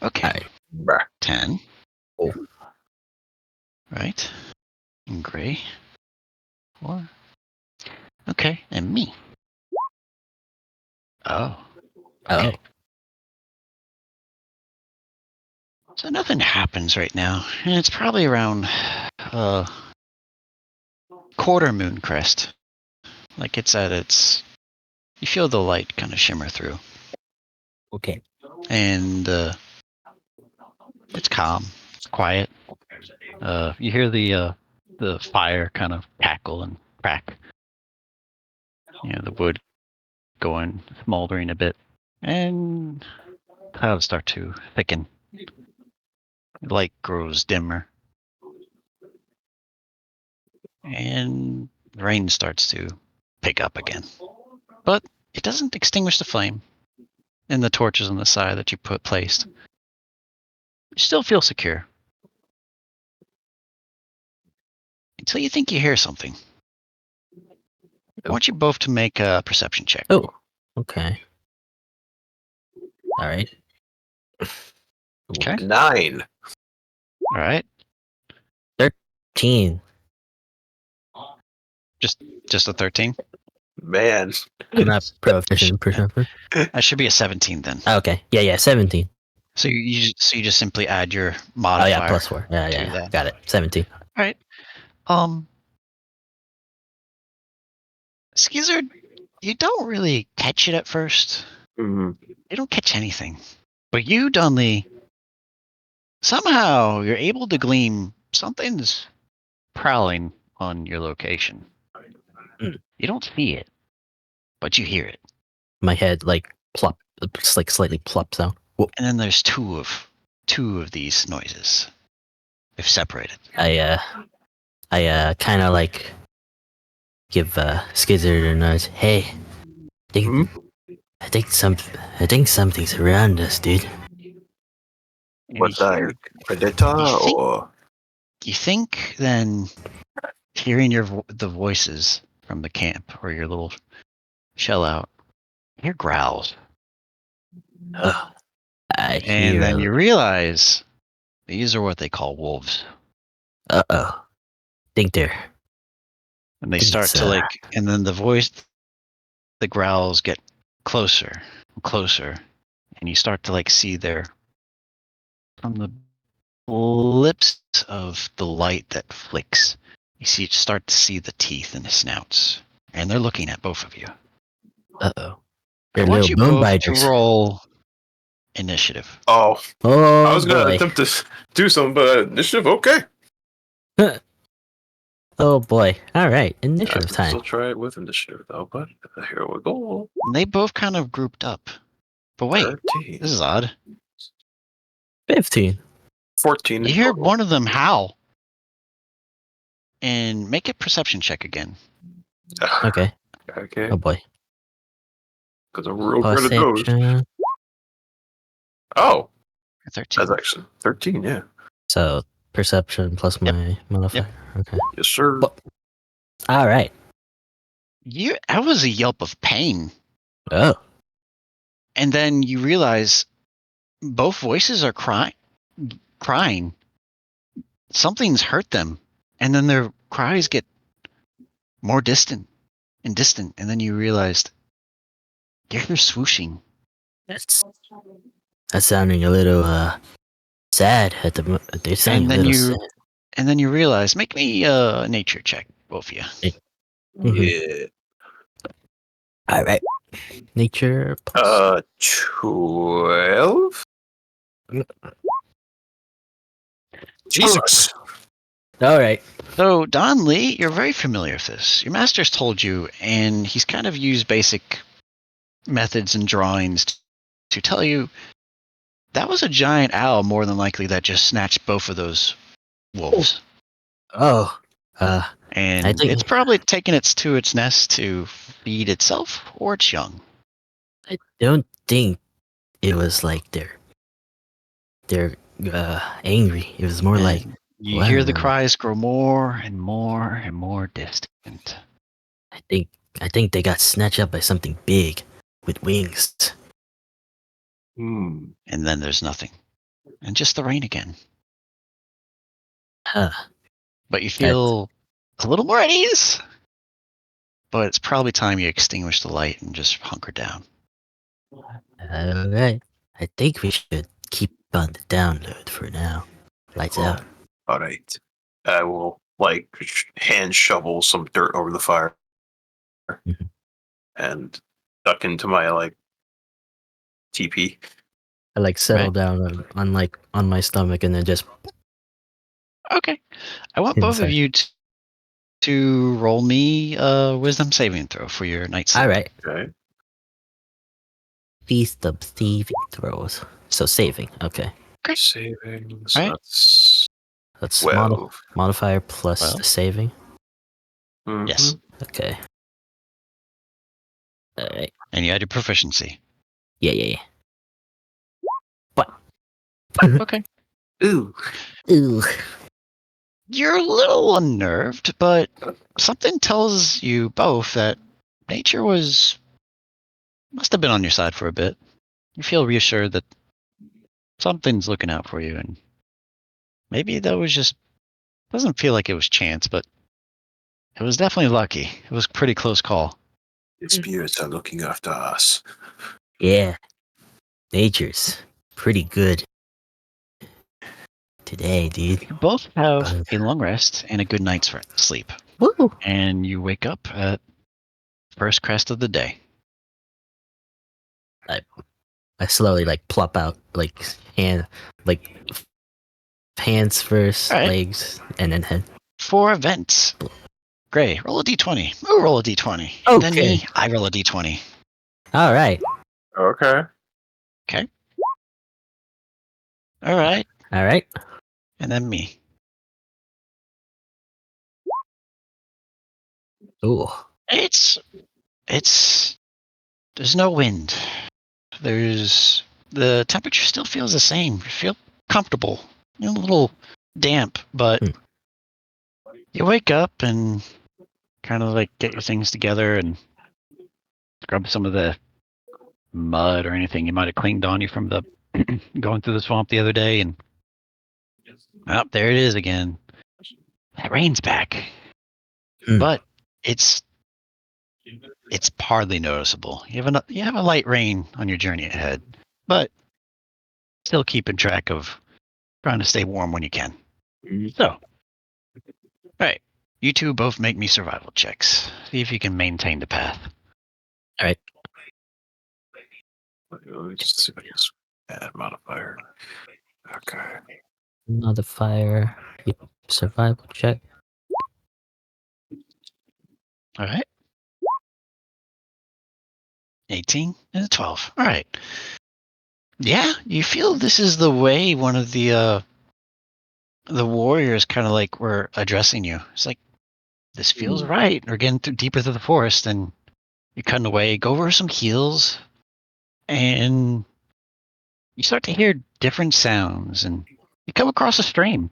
Speaker 2: Okay,
Speaker 1: Alright.
Speaker 3: Bah.
Speaker 2: 10.
Speaker 1: Oh.
Speaker 2: Right. And gray. 4. Okay, and me. Oh.
Speaker 1: Oh.
Speaker 2: Okay. So nothing happens right now, and it's probably around quarter moon crest. Like it's at its. You feel the light kind of shimmer through,
Speaker 1: Okay.
Speaker 2: and it's calm, it's quiet. You hear the fire kind of cackle and crack. You know, the wood going smoldering a bit, and clouds start to thicken. The light grows dimmer, and the rain starts to pick up again. But it doesn't extinguish the flame in the torches on the side that you placed. You still feel secure. Until you think you hear something. I want you both to make a perception check.
Speaker 1: Oh. Okay. Alright.
Speaker 2: Okay.
Speaker 3: 9.
Speaker 2: All right.
Speaker 1: 13.
Speaker 2: Just a 13.
Speaker 3: Man.
Speaker 1: I'm not proficient in perception.
Speaker 2: That should be a 17 then.
Speaker 1: Okay. Yeah, 17.
Speaker 2: So you just simply add your
Speaker 1: Oh
Speaker 2: modifier.
Speaker 1: yeah, +4. Yeah,
Speaker 2: to
Speaker 1: yeah.
Speaker 2: that.
Speaker 1: Got it. 17.
Speaker 2: All right. Skizard, you don't really catch it at first.
Speaker 3: Mhm.
Speaker 2: You don't catch anything. But you, Donlee, somehow you're able to glean something's prowling on your location.
Speaker 1: Mm.
Speaker 2: You don't see it, but you hear it.
Speaker 1: My head like plop. It's like slightly plop sound. Whoa.
Speaker 2: And then there's two of these noises. They've separated.
Speaker 1: I kind of like give Skizard a nudge. Hey,
Speaker 3: Hmm?
Speaker 1: I think something's around us, dude.
Speaker 2: And
Speaker 3: What's
Speaker 2: you
Speaker 3: that?
Speaker 2: hear,
Speaker 3: Predator
Speaker 2: you think-
Speaker 3: or?
Speaker 2: you think then hearing the voices from the camp or your little shell out, you hear growls.
Speaker 1: I
Speaker 2: And
Speaker 1: hear.
Speaker 2: then you realize these are what they call wolves.
Speaker 1: Uh-oh. Think they're.
Speaker 2: And they
Speaker 1: Think
Speaker 2: start
Speaker 1: it's,
Speaker 2: to and then the growls get closer and closer. And you start to see from the lips of the light that flicks, you start to see the teeth in the snouts. And they're looking at both of you.
Speaker 1: Uh-oh.
Speaker 2: I
Speaker 1: They're
Speaker 2: want
Speaker 1: little
Speaker 2: you
Speaker 1: bone
Speaker 2: both
Speaker 1: biters.
Speaker 2: to roll initiative.
Speaker 3: Oh,
Speaker 1: Oh,
Speaker 3: I was gonna
Speaker 1: boy.
Speaker 3: attempt to do something, but initiative, okay.
Speaker 1: Oh boy. Alright,
Speaker 3: I
Speaker 1: initiative
Speaker 3: can
Speaker 1: time.
Speaker 3: still try it with initiative though, but here we go.
Speaker 2: And they both kind of grouped up. But wait,
Speaker 3: 13.
Speaker 2: this is odd.
Speaker 1: 15.
Speaker 3: 14.
Speaker 2: You
Speaker 3: in
Speaker 2: hear
Speaker 3: total.
Speaker 2: one of them howl. And make a perception check again.
Speaker 1: Okay.
Speaker 3: Okay.
Speaker 1: Oh boy.
Speaker 3: Because I'm real good at those.
Speaker 1: Perception.
Speaker 3: Oh,
Speaker 2: 13.
Speaker 3: that's actually 13, yeah.
Speaker 1: So, perception plus my modifier. Okay.
Speaker 3: Yes, sir.
Speaker 1: But- Alright.
Speaker 2: That was a yelp of pain.
Speaker 1: Oh.
Speaker 2: And then you realize both voices are crying. Something's hurt them. And then their cries get more distant. And then you realized you hear swooshing.
Speaker 1: That's sounding a little sad at the they sound
Speaker 2: And
Speaker 1: a
Speaker 2: then
Speaker 1: little sad.
Speaker 2: And then you realize, make me a nature check, both of you.
Speaker 1: Mhm.
Speaker 3: Yeah.
Speaker 1: Alright. Nature plus
Speaker 3: 12? Jesus.
Speaker 1: Alright.
Speaker 2: So, Donlee, you're very familiar with this. Your master's told you, and he's kind of used basic methods and drawings to tell you that was a giant owl, more than likely, that just snatched both of those wolves.
Speaker 1: Oh,
Speaker 2: And
Speaker 1: I think
Speaker 2: it's probably taken it to its nest to feed itself or its young.
Speaker 1: I don't think it was like they're angry. It was more like
Speaker 2: And you
Speaker 1: wow.
Speaker 2: hear the cries grow more and more and more distant.
Speaker 1: I think they got snatched up by something big with wings.
Speaker 3: Hmm.
Speaker 2: And then there's nothing. And just the rain again.
Speaker 1: Huh.
Speaker 2: But you feel a little more at ease. But it's probably time you extinguish the light and just hunker down.
Speaker 1: Alright. I think we should keep on the download for now. Lights out.
Speaker 3: All right. I will hand shovel some dirt over the fire
Speaker 1: Mhm.
Speaker 3: and duck into my TP.
Speaker 1: I settle
Speaker 2: Right.
Speaker 1: down on my stomach and then just
Speaker 2: Okay. I want both of
Speaker 1: inside.
Speaker 2: you to roll me a wisdom saving throw for your night sleep.
Speaker 1: Alright.
Speaker 3: Okay.
Speaker 1: Feast of thieving throws. So saving, okay.
Speaker 3: Savings.
Speaker 2: All right.
Speaker 3: That's
Speaker 1: That's
Speaker 3: 12.
Speaker 1: modifier plus
Speaker 2: 12.
Speaker 1: the saving.
Speaker 3: Mhm.
Speaker 2: Yes.
Speaker 1: Okay. Alright.
Speaker 2: And you had your proficiency.
Speaker 1: Yeah. What?
Speaker 2: Okay.
Speaker 3: Ooh.
Speaker 1: Ooh.
Speaker 2: You're a little unnerved, but something tells you both that nature must have been on your side for a bit. You feel reassured that something's looking out for you, and maybe that was just doesn't feel like it was chance, but it was definitely lucky. It was a pretty close call.
Speaker 3: The spirits are looking after us.
Speaker 1: Yeah. Nature's pretty good today, dude.
Speaker 2: You both have a long rest and a good night's sleep,
Speaker 1: Woo!
Speaker 2: and you wake up at first crest of the day.
Speaker 1: I slowly plop out hands first,
Speaker 2: All right.
Speaker 1: legs, and then head.
Speaker 2: For events, Gray, roll a d20. Moo, roll a d20.
Speaker 1: Okay.
Speaker 2: Then me, I roll a d20.
Speaker 1: All right.
Speaker 3: Okay.
Speaker 2: Okay. All right.
Speaker 1: All right.
Speaker 2: And then me.
Speaker 1: Ooh.
Speaker 2: It's there's no wind. The temperature still feels the same. You feel comfortable. You're a little damp, but you wake up and kind of get your things together and scrub some of the mud or anything you might have clinged on you from the going through the swamp the other day, and there it is again. That rain's back. But it's hardly noticeable. You have a light rain on your journey ahead, but still keeping track of trying to stay warm when you can. So, all right, you two both make me survival checks. See if you can maintain the path.
Speaker 1: All right.
Speaker 3: Let me just see if I can add modifier. Okay.
Speaker 1: Modifier. Yep. Survival check.
Speaker 2: All right. 18 and a 12. All right. Yeah, you feel this is the way one of the warriors kind of were addressing you. It's like, this feels right. We're getting deeper through the forest, and you're cutting away. Go over some hills, and you start to hear different sounds, and you come across a stream.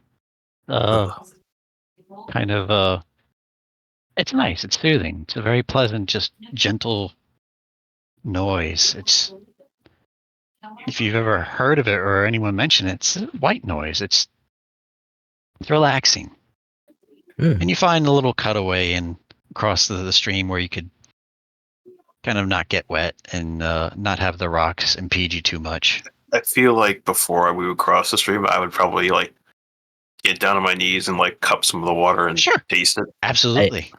Speaker 2: It's nice. It's soothing. It's a very pleasant, just gentle noise. If you've ever heard of it or anyone mention it, it's white noise. It's relaxing. And you find a little cutaway and across the stream where you could kind of not get wet and not have the rocks impede you too much.
Speaker 3: I feel like before we would cross the stream, I would probably get down on my knees and cup some of the water and taste it.
Speaker 2: Absolutely.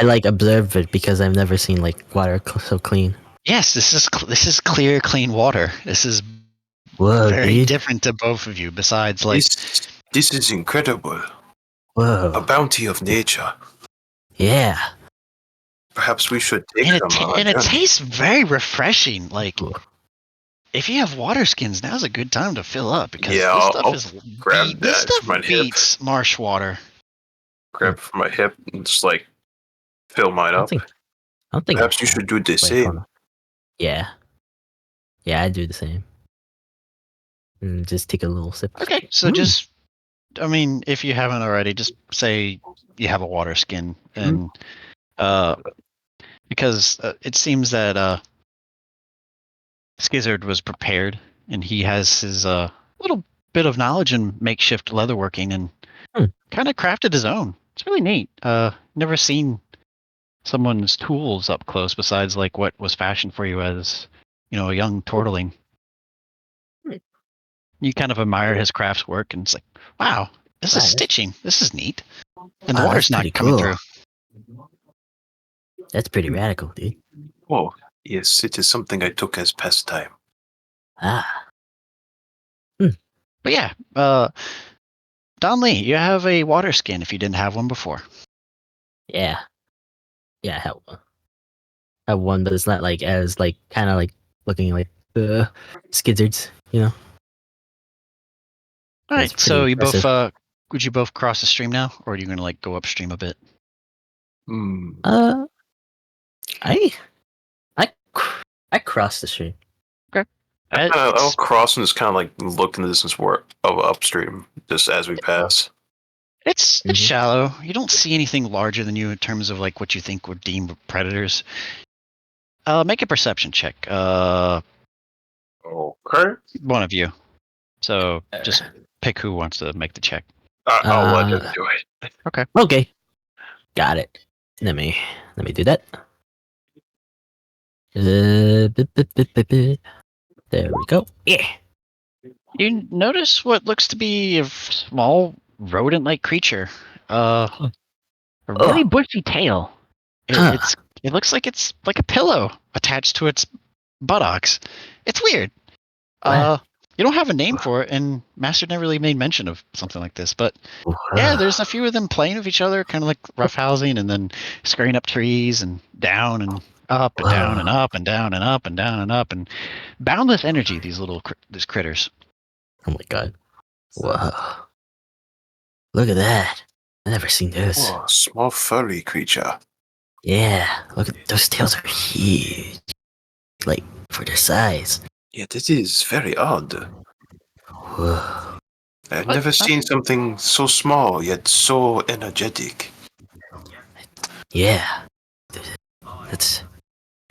Speaker 1: I observe it because I've never seen water so clean.
Speaker 2: Yes, this is clear, clean water. This is very different to both of you. Besides,
Speaker 3: this is incredible.
Speaker 1: Whoa!
Speaker 3: A bounty of nature.
Speaker 1: Yeah.
Speaker 3: Perhaps we should take
Speaker 2: and
Speaker 3: some.
Speaker 2: It tastes very refreshing. if you have water skins, now's a good time to fill up because
Speaker 3: Yeah,
Speaker 2: this stuff
Speaker 3: I'll
Speaker 2: is
Speaker 3: grab
Speaker 2: this
Speaker 3: that
Speaker 2: stuff
Speaker 3: from my hip.
Speaker 2: beats marsh water.
Speaker 3: Grab it from my hip and just like fill mine
Speaker 1: I
Speaker 3: up.
Speaker 1: don't think.
Speaker 3: Perhaps you should do the
Speaker 1: Wait, hold
Speaker 3: same.
Speaker 1: on. Yeah. Yeah, I do the same. And just take a little sip.
Speaker 2: Okay, so just, I mean, if you haven't already, just say you have a water skin, and because it seems that Skizard was prepared, and he has his little bit of knowledge in makeshift leatherworking, and kind of crafted his own. It's really neat. Never seen someone's tools up close besides like what was fashioned for you as, a young tortling. You kind of admire his crafts work, and it's like, wow, this is stitching. This is neat. And the water's not coming through.
Speaker 1: That's pretty radical, dude.
Speaker 3: Oh, yes, it is something I took as pastime.
Speaker 1: Ah.
Speaker 2: But yeah, Donlee, you have a water skin if you didn't have one before.
Speaker 1: Yeah. Yeah, I have one. I have one, but it's not like as like kind of like looking like the Skizards, you know.
Speaker 2: All right,
Speaker 1: It's
Speaker 2: so
Speaker 1: pretty
Speaker 2: you
Speaker 1: impressive.
Speaker 2: both would you both cross the stream now, or are you gonna like go upstream a bit?
Speaker 1: I crossed the stream.
Speaker 2: Okay.
Speaker 3: I'll cross and just kind of like look in the distance of upstream just as we pass.
Speaker 2: It's shallow. You don't see anything larger than you in terms of like what you think would deem predators. Make a perception check.
Speaker 3: Okay.
Speaker 2: One of you. So just pick who wants to make the check.
Speaker 3: I'll let him do it.
Speaker 2: Okay.
Speaker 1: Okay. Got it. Let me do that. There we go. Yeah.
Speaker 2: You notice what looks to be a small rodent-like creature. A really bushy tail. It looks like it's like a pillow attached to its buttocks. It's weird. You don't have a name for it, and Master never really made mention of something like this. But yeah, there's a few of them playing with each other, kind of like roughhousing, and then scurrying up trees and down and up and down and up and down and up and down and up, and boundless energy. These critters.
Speaker 1: Oh my god. Whoa. Look at that. I've never seen this.
Speaker 3: Oh, small furry creature.
Speaker 1: Yeah. Look at those tails are huge. Like for their size.
Speaker 3: Yeah, this is very odd.
Speaker 1: Whoa.
Speaker 3: I've never seen something so small yet so energetic.
Speaker 1: Yeah. That's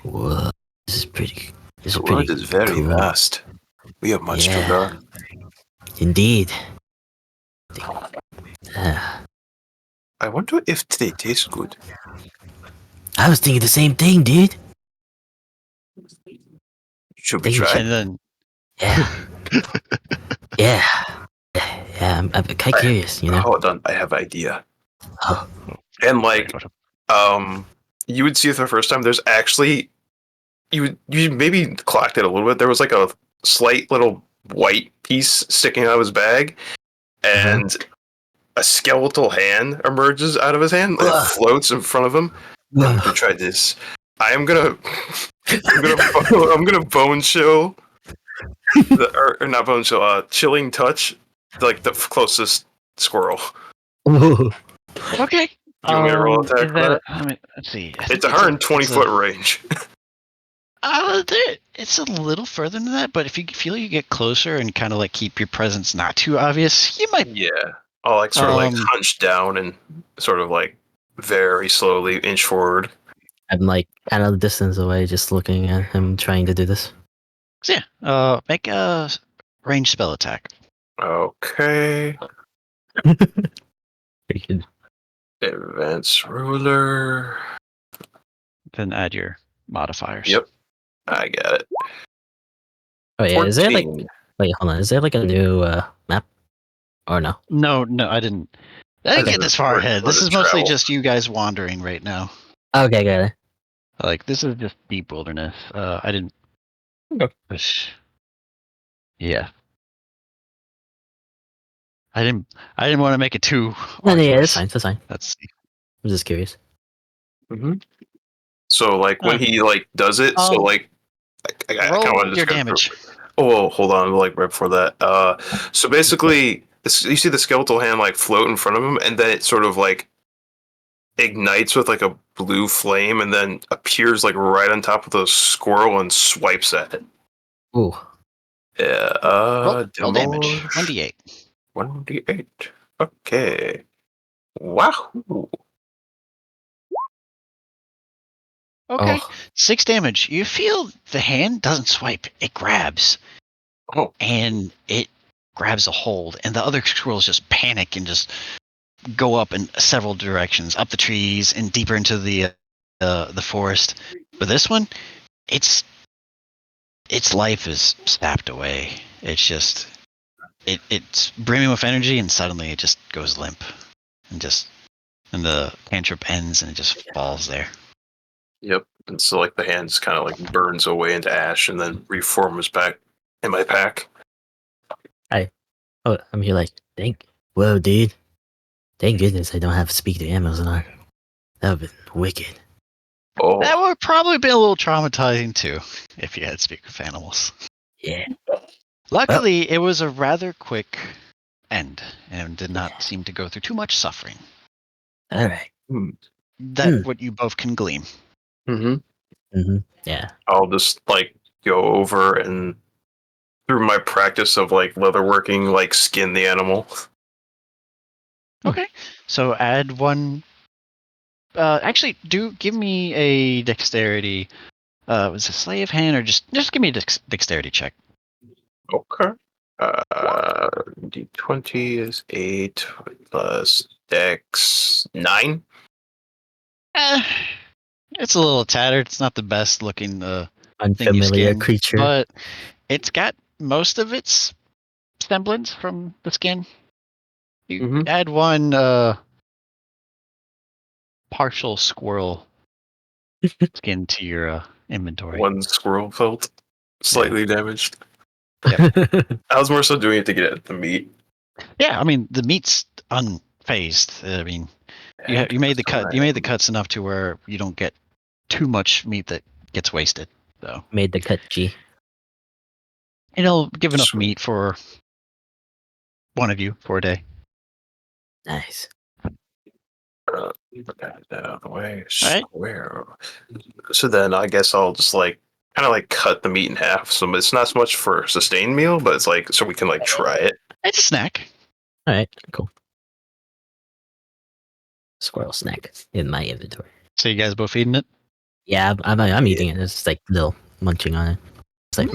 Speaker 1: whoa. This is pretty.
Speaker 3: The world is very
Speaker 1: cool.
Speaker 3: vast. We have much to learn.
Speaker 1: Indeed.
Speaker 3: I wonder if they taste good.
Speaker 1: I was thinking the same thing, dude.
Speaker 3: Should we try?
Speaker 2: And then,
Speaker 1: yeah. I'm kind of curious, you know.
Speaker 3: Hold on, I have an idea.
Speaker 1: Oh.
Speaker 3: And like, you would see it for the first time. There's actually, you maybe clocked it a little bit. There was like a slight little white piece sticking out of his bag, and a skeletal hand emerges out of his hand. It floats in front of him. I'm gonna try this. I'm gonna bone chill, or not bone chill. Chilling touch, like the closest squirrel.
Speaker 2: Okay.
Speaker 3: Do you want me to roll attack for that?
Speaker 2: Let's see.
Speaker 3: It's 120-foot range.
Speaker 2: It's a little further than that, but if you feel you get closer and kind of like keep your presence not too obvious, you might.
Speaker 3: Yeah, I'll like sort of like hunch down and sort of like very slowly inch forward.
Speaker 1: I'm like kind of distance away, just looking at him trying to do this.
Speaker 2: So yeah, make a ranged spell attack.
Speaker 3: Okay. Advanced ruler.
Speaker 2: Then add your modifiers.
Speaker 3: Yep, I got it.
Speaker 1: Oh yeah,
Speaker 3: 14.
Speaker 1: is there like wait, hold on, is there like a new map? Or no?
Speaker 2: No, I didn't. I didn't get this far ahead. This is mostly just you guys wandering right now.
Speaker 1: Okay, got it.
Speaker 2: Like this is just deep wilderness. I didn't. Yeah. I didn't want to make it too.
Speaker 1: No, yeah, that's fine. That's fine. I'm just curious.
Speaker 3: Mm-hmm. So like when he like does it, so like I
Speaker 2: roll
Speaker 3: kind of
Speaker 2: your damage.
Speaker 3: Oh, hold on, like right before that. So basically, you see the skeletal hand like float in front of him, and then it sort of like ignites with like a blue flame, and then appears like right on top of the squirrel and swipes at it.
Speaker 1: Ooh.
Speaker 3: Yeah.
Speaker 2: Roll damage.
Speaker 3: Damage.
Speaker 2: 1d8.
Speaker 3: 1d8. Okay. Wow.
Speaker 2: Okay.
Speaker 1: Oh.
Speaker 2: 6 damage. You feel the hand doesn't swipe. It grabs.
Speaker 3: Oh.
Speaker 2: And it grabs a hold. And the other squirrels just panic and just go up in several directions. Up the trees and deeper into the forest. But this one, its life is sapped away. It's just... It's brimming with energy, and suddenly it just goes limp. And the cantrip ends and it just falls there.
Speaker 3: Yep. And so like the hand just kind of like burns away into ash and then reforms back in my pack.
Speaker 1: Oh, I'm here like, whoa, dude. Thank goodness I don't have speak to Amazon. That would have been wicked.
Speaker 3: Oh.
Speaker 2: That would probably be a little traumatizing too, if you had speak with animals.
Speaker 1: Yeah.
Speaker 2: Luckily, it was a rather quick end, and did not seem to go through too much suffering.
Speaker 1: Alright.
Speaker 2: That what you both can glean.
Speaker 1: Yeah.
Speaker 3: I'll just like go over and through my practice of like leatherworking, like skin the animal.
Speaker 2: Okay, so add one. Actually, do give me a dexterity. Was it slave hand or just give me a dexterity check?
Speaker 3: Okay. D20 is 8 plus Dex 9.
Speaker 2: It's a little tattered. It's not the best looking thing you
Speaker 1: Unfamiliar
Speaker 2: skinned,
Speaker 1: creature.
Speaker 2: but it's got most of its semblance from the skin. You add one partial squirrel skin to your inventory.
Speaker 3: One squirrel felt slightly damaged.
Speaker 2: Yep.
Speaker 3: I was more so doing it to get at the meat.
Speaker 2: Yeah, I mean the meat's unfazed. I mean, you made the cut. You made the cuts enough to where you don't get too much meat that gets wasted. So
Speaker 1: Made the cut, G.
Speaker 2: it'll give enough
Speaker 3: Sweet.
Speaker 2: meat for one of you for a day.
Speaker 1: Nice.
Speaker 3: Get that out of the way.
Speaker 2: All right.
Speaker 3: Where? So then I guess I'll just like kind of like cut the meat in half. So it's not so much for a sustained meal, but it's like so we can like try it.
Speaker 2: It's a snack.
Speaker 1: Alright, cool. Squirrel snack in my inventory.
Speaker 2: So you guys both eating it?
Speaker 1: Yeah, I'm eating it. It's like little munching on it. It's like,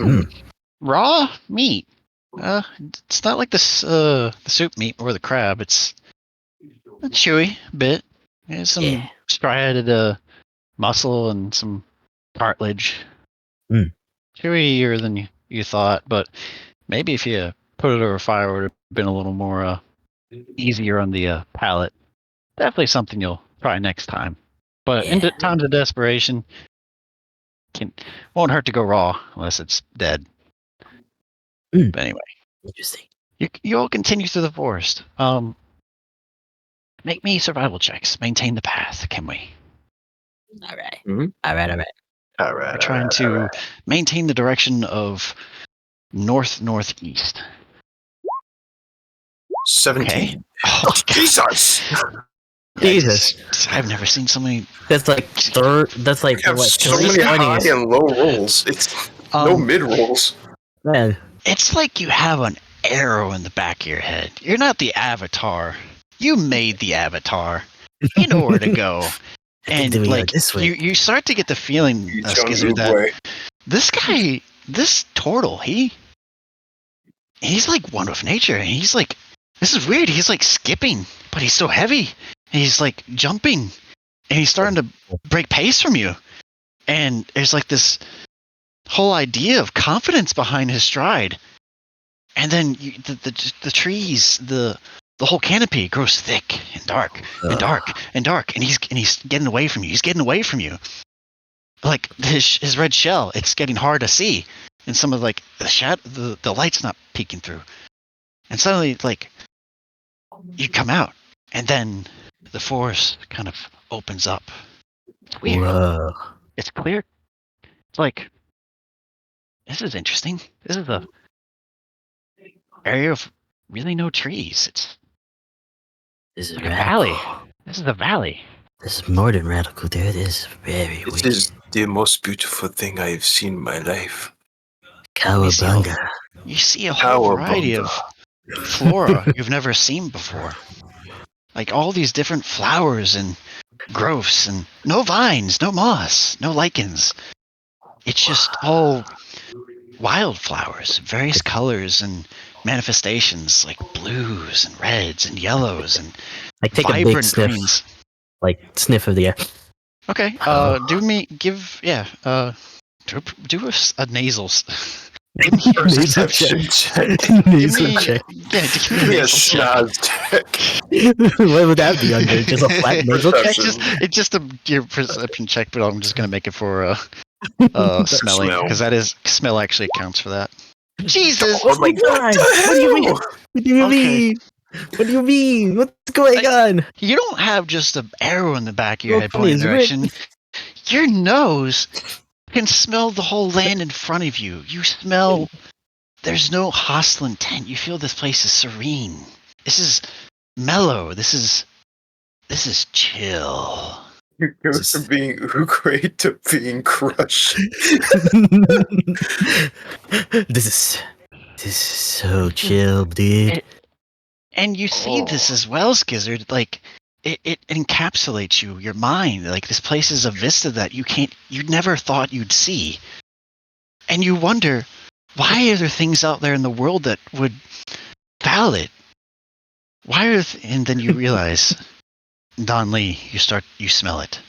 Speaker 2: Raw meat. It's not like the soup meat or the crab. It's a chewy bit. There's some striated muscle and some cartilage. Chewier than you thought, but maybe if you put it over fire, it would have been a little more easier on the palate. Definitely something you'll try next time. But in times of desperation, won't hurt to go raw unless it's dead. But anyway,
Speaker 1: interesting.
Speaker 2: You'll continue through the forest. Make me survival checks. Maintain the path, can we?
Speaker 1: Alright.
Speaker 3: Mm-hmm.
Speaker 1: Alright.
Speaker 2: We're trying to maintain the direction of north-northeast.
Speaker 3: 17.
Speaker 2: Okay. Oh,
Speaker 3: Jesus!
Speaker 1: Jesus.
Speaker 2: I've never seen so many.
Speaker 1: That's like third. That's like
Speaker 3: We have
Speaker 1: what?
Speaker 3: so many high
Speaker 1: 20s.
Speaker 3: and low rolls. It's no mid rolls.
Speaker 1: Man,
Speaker 2: It's like you have an arrow in the back of your head. You're not the avatar. You made the avatar. You know where to go. And like
Speaker 1: this way.
Speaker 2: you start to get the feeling, Skizard, that this guy, this Tortle, he's like one with nature. And he's like, this is weird. He's like skipping, but he's so heavy. And he's like jumping, and he's starting to break pace from you. And there's like this whole idea of confidence behind his stride. And then the trees, the whole canopy grows thick and dark and dark and dark, and he's getting away from you. He's getting away from you. Like his red shell, it's getting hard to see, and some of like the light's not peeking through. And suddenly, like, you come out, and then the forest kind of opens up. It's weird.
Speaker 1: Whoa.
Speaker 2: It's clear. It's like This is interesting. This is a area of really no trees. It's
Speaker 1: This is
Speaker 2: like a
Speaker 1: radical.
Speaker 2: valley. This is a valley.
Speaker 1: This is more than radical, dude. It is very
Speaker 3: This
Speaker 1: weird.
Speaker 3: is the most beautiful thing I've seen in my life.
Speaker 1: Cowabunga.
Speaker 2: You see a whole variety
Speaker 3: Cowabunga.
Speaker 2: of flora you've never seen before. Like all these different flowers and growths and no vines, no moss, no lichens. It's just all wildflowers, various colors and manifestations like blues and reds and yellows and
Speaker 1: Like, take a big
Speaker 2: vibrant
Speaker 1: sniff.
Speaker 2: greens.
Speaker 1: Like, sniff of the air.
Speaker 2: Okay,
Speaker 1: Oh.
Speaker 2: do a nasal. Give me a
Speaker 1: Nasal
Speaker 3: Perception check.
Speaker 1: Nasal check.
Speaker 2: Yeah, give me
Speaker 3: Give me a
Speaker 2: nasal check.
Speaker 3: schnoz check.
Speaker 1: What would that be under? Just a flat nasal check?
Speaker 3: Perception.
Speaker 2: It's just your perception check, but I'm just gonna make it for smelling
Speaker 3: Smell.
Speaker 2: because that is smell actually counts for that. Jesus!
Speaker 1: Oh my god! What do you mean? What do you
Speaker 2: Okay.
Speaker 1: mean? What do you mean? What's going on?
Speaker 2: You don't have just an arrow in the back of your head
Speaker 1: Broken
Speaker 2: pointing
Speaker 1: is
Speaker 2: direction. Your nose can smell the whole land in front of you. You smell. There's no hostile intent. You feel this place is serene. This is mellow. This is chill.
Speaker 3: It goes from being great to being crushed.
Speaker 1: This is so chill, dude.
Speaker 2: And you see this as well, Skizard. Like it encapsulates you, your mind. Like this place is a vista that you never thought you'd see. And you wonder, why are there things out there in the world that would foul it? And then you realize, Donlee, you smell it.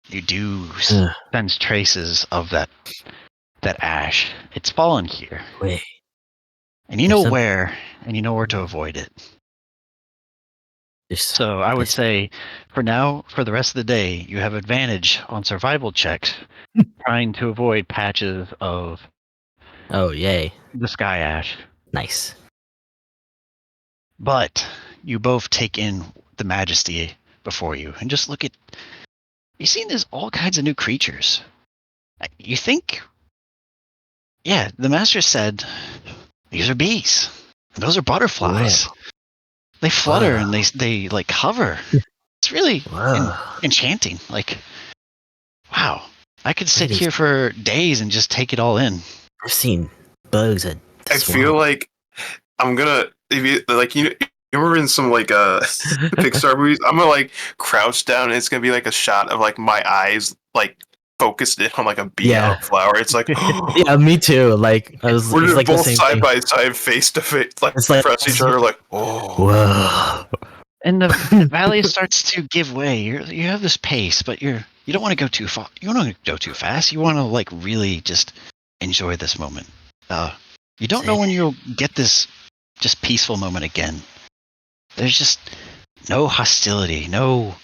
Speaker 2: You do sense traces of that ash. It's fallen here.
Speaker 1: Wait.
Speaker 2: And you know where, and you know where to avoid it. So I would say, for now, for the rest of the day, you have advantage on survival checks, trying to avoid patches of
Speaker 1: Oh, yay.
Speaker 2: the sky ash.
Speaker 1: Nice.
Speaker 2: But you both take in the majesty before you, and just look at. You've seen there's all kinds of new creatures. You think, yeah, the master said these are bees. And those are butterflies.
Speaker 1: Whoa.
Speaker 2: They flutter and they like hover. It's really enchanting. Like, wow, I could sit here for days and just take it all in.
Speaker 1: I've seen bugs at the
Speaker 3: I
Speaker 1: swamp.
Speaker 3: feel like I'm gonna, if you like, you remember in some like Pixar movies, I'm gonna like crouch down and it's gonna be like a shot of like my eyes like focused in on like a bee on a flower. It's like
Speaker 1: yeah, me too. Like I was,
Speaker 3: we're just
Speaker 1: like
Speaker 3: both
Speaker 1: the same
Speaker 3: side
Speaker 1: thing.
Speaker 3: by side, face to face, like
Speaker 1: It's like-
Speaker 3: press each other, like oh.
Speaker 1: Whoa.
Speaker 2: And the valley starts to give way. You have this pace, but you don't want to go too far. You don't want to go too fast. You want to like really just enjoy this moment. You don't know when you'll get this just peaceful moment again. There's just no hostility, no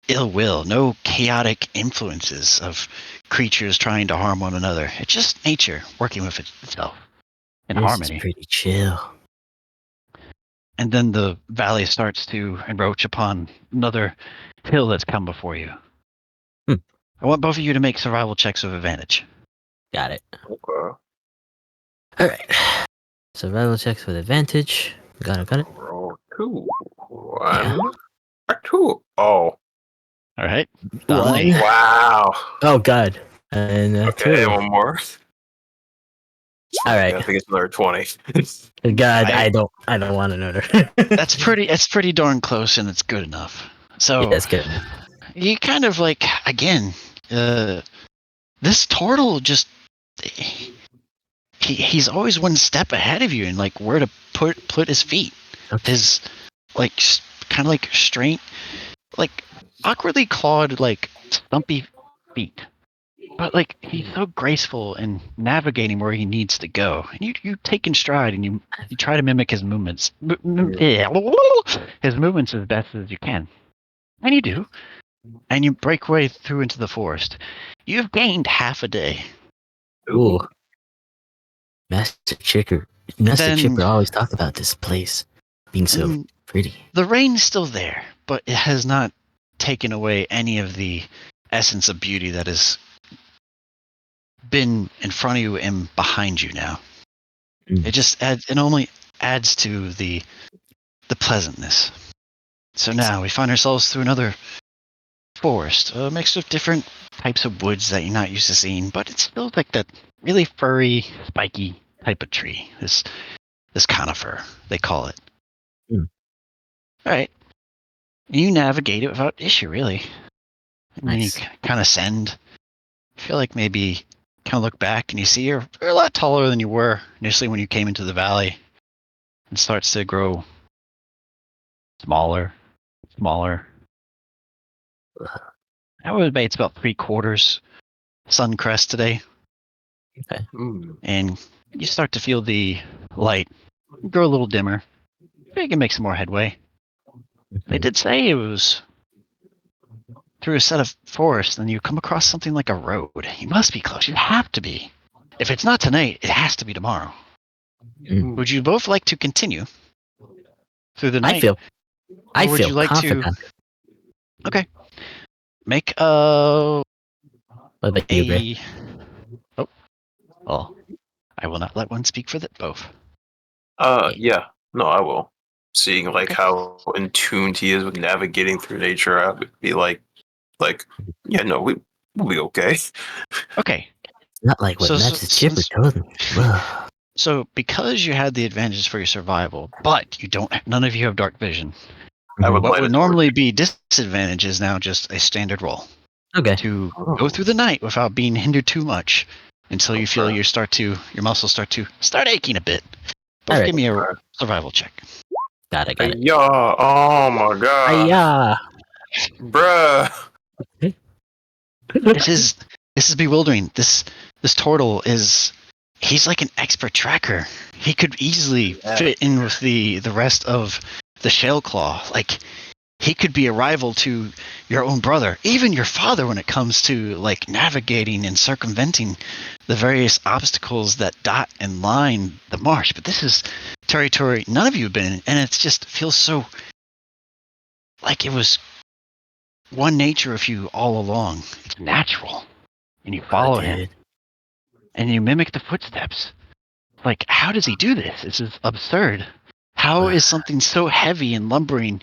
Speaker 2: ill will, no chaotic influences of creatures trying to harm one another. It's just nature working with itself in harmony.
Speaker 1: It's pretty chill.
Speaker 2: And then the valley starts to encroach upon another hill that's come before you. I want both of you to make survival checks with advantage.
Speaker 1: Got it.
Speaker 3: Okay.
Speaker 1: Alright. Survival checks with advantage. Got it.
Speaker 3: Roll 2. 1. 2. Oh.
Speaker 2: All right.
Speaker 1: One.
Speaker 3: Wow.
Speaker 1: Oh god. And
Speaker 3: Okay,
Speaker 1: two.
Speaker 3: one more.
Speaker 1: Alright.
Speaker 3: I think it's another 20.
Speaker 1: God, I don't want another.
Speaker 2: It's pretty darn close, and it's good enough. So
Speaker 1: Yeah, that's good.
Speaker 2: you kind of like, again, this Tortle just he's always one step ahead of you, and like where to put his feet.
Speaker 1: Okay.
Speaker 2: His like kind of like straight, like awkwardly clawed, like stumpy feet. But like he's so graceful in navigating where he needs to go, and you take in stride and you try to mimic his movements, his movements as best as you can, and you do, and you break way through into the forest. You've gained half a day.
Speaker 1: Ooh. Master Chipper always talked about this place being so pretty.
Speaker 2: The rain's still there, but it has not taken away any of the essence of beauty that has been in front of you and behind you now.
Speaker 1: Mm.
Speaker 2: It just adds. It only adds to the pleasantness. So now we find ourselves through another forest, a mix of different types of woods that you're not used to seeing, but it's still like that really furry, spiky type of tree. This conifer, they call it.
Speaker 1: Mm.
Speaker 2: All right. And you navigate it without issue, really. And then you
Speaker 1: Nice.
Speaker 2: kind of send. I feel like maybe kind of look back and you see you're a lot taller than you were initially when you came into the valley. It starts to grow smaller. I would say it's about 3/4 sun crest today.
Speaker 1: Okay.
Speaker 2: And you start to feel the light grow a little dimmer. You can make some more headway. They did say it was through a set of forests, and you come across something like a road. You must be close. You have to be. If it's not tonight, it has to be tomorrow.
Speaker 1: Mm.
Speaker 2: Would you both like to continue through the night?
Speaker 1: I
Speaker 2: would
Speaker 1: feel
Speaker 2: you like to-
Speaker 1: confident.
Speaker 2: Okay. Make a
Speaker 1: What about you, Gray?
Speaker 2: well, I will not let one speak for the both.
Speaker 3: Yeah. No, I will. Seeing like
Speaker 2: Okay.
Speaker 3: how in tuned he is with navigating through nature, I would be like, yeah, no, we'll be okay.
Speaker 2: Okay.
Speaker 1: Not like what
Speaker 2: So-
Speaker 1: Matt's
Speaker 2: so-
Speaker 1: chipper
Speaker 2: since-
Speaker 1: told me. Whoa.
Speaker 2: So because you had the advantages for your survival, but none of you have dark vision.
Speaker 3: I would
Speaker 2: What
Speaker 3: light
Speaker 2: would
Speaker 3: a
Speaker 2: normally be disadvantage is now just a standard roll
Speaker 1: Okay.
Speaker 2: to
Speaker 3: Oh.
Speaker 2: go through the night without being hindered too much until you feel
Speaker 3: Okay.
Speaker 2: your muscles start aching a bit. Both
Speaker 1: Alright.
Speaker 2: give me a survival check.
Speaker 1: Got it.
Speaker 3: Yeah. Oh my god.
Speaker 1: Yeah.
Speaker 3: Bruh.
Speaker 2: This is bewildering. This Tortle he's like an expert tracker. He could easily
Speaker 3: Yeah.
Speaker 2: fit in with the rest of the shell claw. Like he could be a rival to your own brother, even your father, when it comes to like navigating and circumventing the various obstacles that dot and line the marsh. But this is territory none of you have been in, and it just feels so like it was one nature of you all along. It's natural, and you follow him, and you mimic the footsteps. Like, how does he do this? This is absurd. How is something so heavy and lumbering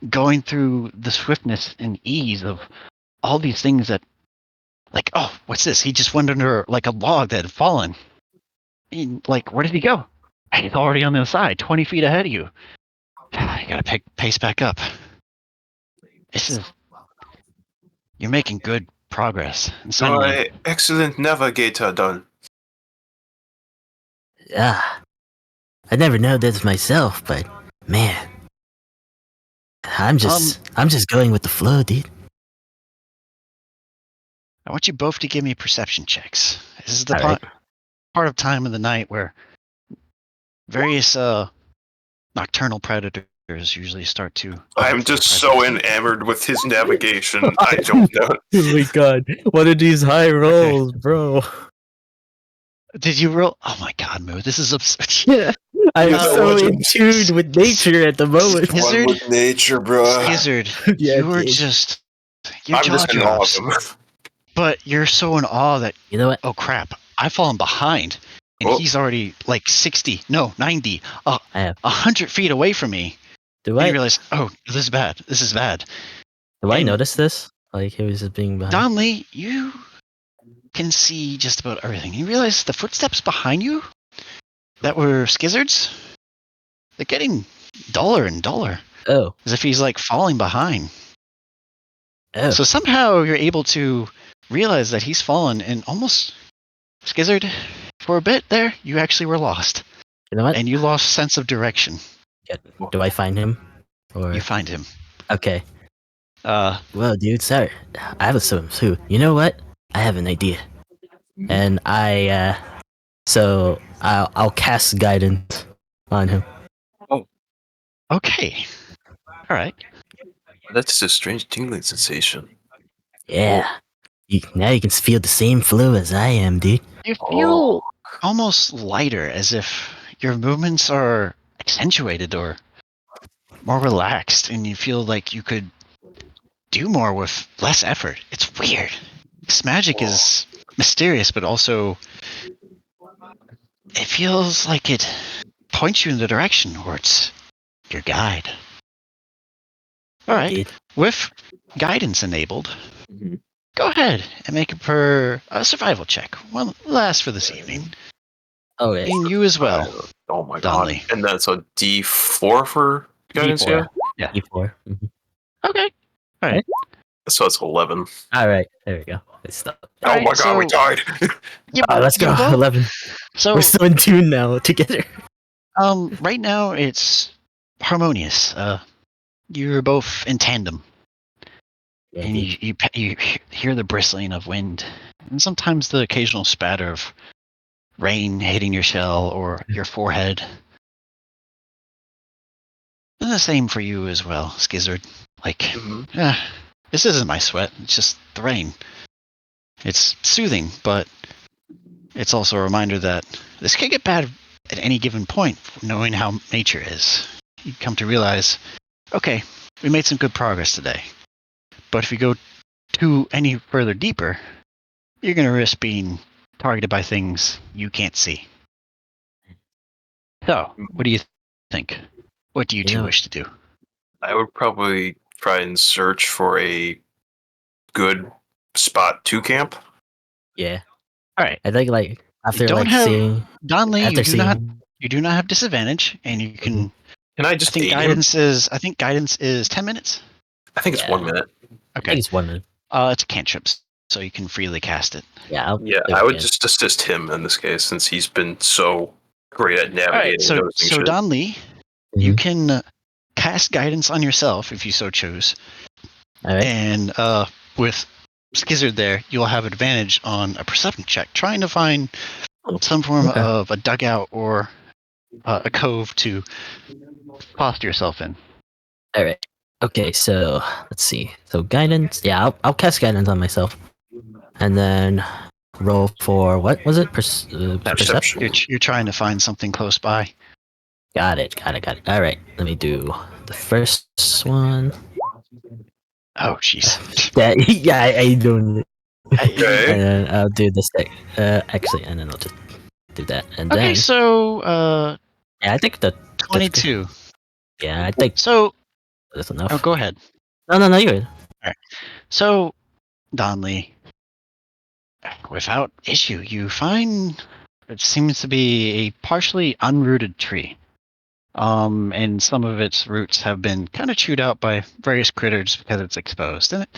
Speaker 2: going through the swiftness and ease of all these things that, like, oh, what's this? He just went under like a log that had fallen. Like, where did he go? He's already on the other side, 20 feet ahead of you. You gotta pace back up. You're making good progress. And suddenly,
Speaker 3: My excellent navigator done.
Speaker 1: Yeah. I never know this myself, but man. I'm just going with the flow, dude.
Speaker 2: I want you both to give me perception checks. This is the
Speaker 1: All right.
Speaker 2: part of time of the night where various nocturnal predators usually start to.
Speaker 3: I'm just so enamored with his navigation. I don't know.
Speaker 1: Oh my god. What are these high rolls, bro?
Speaker 2: Did you roll? Oh my god, Moo! This is absurd.
Speaker 1: Yeah. I'm
Speaker 3: Yeah,
Speaker 1: so
Speaker 3: what's
Speaker 1: in
Speaker 3: it-
Speaker 1: tune with nature at the moment.
Speaker 2: Skizard?
Speaker 3: One with nature, bro.
Speaker 2: Skizard,
Speaker 1: Yeah,
Speaker 2: you were
Speaker 1: dude.
Speaker 2: just. Your
Speaker 3: I'm
Speaker 2: jaw
Speaker 3: just in awe of
Speaker 2: drops.
Speaker 3: him.
Speaker 2: But you're so in awe that,
Speaker 1: You know what?
Speaker 2: oh crap, I've fallen behind. And
Speaker 3: Oh.
Speaker 2: he's already like 90,
Speaker 1: I have.
Speaker 2: 100 feet away from me.
Speaker 1: Do
Speaker 2: And
Speaker 1: I
Speaker 2: you realize, oh, this is bad.
Speaker 1: do I
Speaker 2: and-
Speaker 1: notice this? Like he was just being behind.
Speaker 2: Donlee, you can see just about everything. You realize the footsteps behind you that were Skizard's, they're getting duller and duller.
Speaker 1: Oh.
Speaker 2: As if he's like falling behind.
Speaker 1: Oh.
Speaker 2: So somehow you're able to realize that he's fallen and almost Skizard, for a bit there, you actually were lost.
Speaker 1: You know what?
Speaker 2: And you lost sense of direction.
Speaker 1: Do I find him? Or
Speaker 2: You find him.
Speaker 1: okay.
Speaker 2: Uh,
Speaker 1: Well, dude, sorry. I have a swim too. You know what? I have an idea. And I'll cast guidance on him.
Speaker 2: okay. All right.
Speaker 3: That's a strange tingling sensation.
Speaker 1: Yeah. Now you can feel the same flow as I am, dude.
Speaker 2: You feel almost lighter, as if your movements are accentuated or more relaxed, and you feel like you could do more with less effort. It's weird. This magic is mysterious, but also it feels like it points you in the direction towards your guide. All right,
Speaker 1: Indeed.
Speaker 2: with guidance enabled,
Speaker 3: Mhm.
Speaker 2: go ahead and make a survival check. One last for this evening.
Speaker 1: Oh, yeah.
Speaker 2: And you as well,
Speaker 3: Oh my god.
Speaker 2: Donlee.
Speaker 3: And that's a D4 for guidance,
Speaker 2: D4.
Speaker 3: yeah?
Speaker 2: Yeah.
Speaker 1: E4.
Speaker 2: Okay. All right.
Speaker 3: So it's 11.
Speaker 1: All right, there we go. It's stuck.
Speaker 2: All
Speaker 3: Oh
Speaker 2: right,
Speaker 3: my god, we
Speaker 2: so-
Speaker 3: died!
Speaker 1: Let's go. 11.
Speaker 2: So
Speaker 1: We're still in tune now together.
Speaker 2: right now it's harmonious. You're both in tandem,
Speaker 1: Yeah,
Speaker 2: and you hear the bristling of wind, and sometimes the occasional spatter of rain hitting your shell or your forehead. And the same for you as well, Skizard. Like,
Speaker 3: Mhm.
Speaker 2: this isn't my sweat. It's just the rain. It's soothing, but it's also a reminder that this can get bad at any given point, knowing how nature is. You come to realize, okay, we made some good progress today. But if we go any further deeper, you're going to risk being targeted by things you can't see. So, what do you think? What do you two wish to do?
Speaker 3: I would probably try and search for a good spot to camp.
Speaker 1: Yeah.
Speaker 2: All right.
Speaker 1: I think like after
Speaker 2: don't
Speaker 1: like
Speaker 2: have-
Speaker 1: seeing
Speaker 2: Donlee,
Speaker 1: after
Speaker 2: you do not have disadvantage, and you can.
Speaker 3: Can I
Speaker 2: I
Speaker 3: just
Speaker 2: think
Speaker 3: aid him?
Speaker 2: guidance is 10 minutes.
Speaker 3: I think it's
Speaker 1: Yeah.
Speaker 3: 1 minute.
Speaker 1: I
Speaker 2: Okay.
Speaker 1: think it's 1 minute.
Speaker 2: It's cantrips, so you can freely cast it.
Speaker 1: Yeah.
Speaker 3: Yeah, I would just assist him in this case since he's been so great at
Speaker 2: All
Speaker 3: navigating
Speaker 2: right.
Speaker 3: and
Speaker 2: So
Speaker 3: noticing shit.
Speaker 2: Donlee, you can cast guidance on yourself if you so choose.
Speaker 1: All right.
Speaker 2: And with Skizard there, you'll have advantage on a perception check, trying to find some form
Speaker 1: Okay.
Speaker 2: of a dugout or a cove to posture yourself in.
Speaker 1: All right. Okay. So let's see. So guidance. Yeah, I'll cast guidance on myself, and then roll for what was it? Perception.
Speaker 2: You're trying to find something close by.
Speaker 1: Got it. All right. Let me do the first one.
Speaker 2: Oh, jeez.
Speaker 1: Yeah. I doing it.
Speaker 3: Okay.
Speaker 1: And then I'll do the second. Actually, and then I'll just do that, and
Speaker 2: Okay,
Speaker 1: then
Speaker 2: so
Speaker 1: yeah, I think that
Speaker 2: 22.
Speaker 1: yeah, I think
Speaker 2: So,
Speaker 1: that's enough.
Speaker 2: go ahead.
Speaker 1: No, you're good.
Speaker 2: So, Donlee, without issue, you find it seems to be a partially unrooted tree. And some of its roots have been kind of chewed out by various critters because it's exposed. And it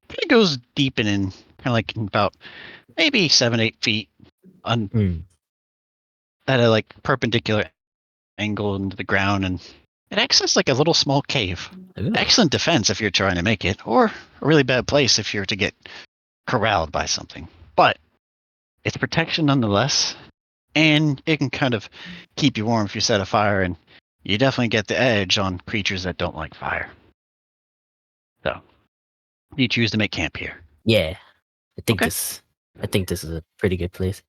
Speaker 2: kind of goes deep in kind of like about maybe 7-8 feet at a like perpendicular angle into the ground, and it acts as like a little small cave.
Speaker 1: Ooh.
Speaker 2: Excellent defense if you're trying to make it, or a really bad place if you're to get corralled by something. But it's protection nonetheless, and it can kind of keep you warm if you set a fire, and you definitely get the edge on creatures that don't like fire. So, you choose to make camp here.
Speaker 1: Yeah, I think
Speaker 2: Okay.
Speaker 1: I think this is a pretty good place.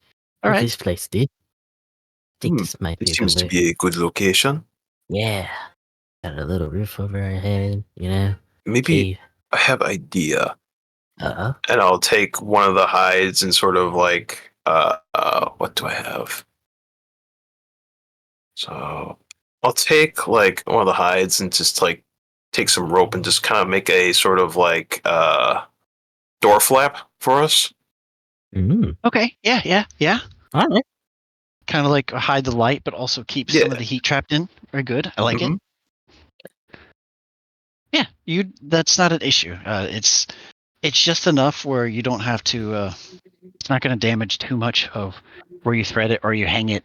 Speaker 2: All right.
Speaker 1: This place, dude. I think this might be
Speaker 3: It
Speaker 1: a
Speaker 3: seems
Speaker 1: good
Speaker 3: to
Speaker 1: place.
Speaker 3: be a good location.
Speaker 1: Yeah, got a little roof over our head, you know.
Speaker 3: Maybe I have idea.
Speaker 1: Uh-huh.
Speaker 3: And I'll take one of the hides and sort of like what do I have? So I'll take like one of the hides and just like take some rope and just kind of make a sort of like door flap for us.
Speaker 2: Okay. Yeah.
Speaker 1: All right.
Speaker 2: Kind of like hide the light, but also keep some of the heat trapped in. Very good. I like it. Yeah, that's not an issue. It's just enough where you don't have to. It's not going to damage too much of where you thread it or you hang it,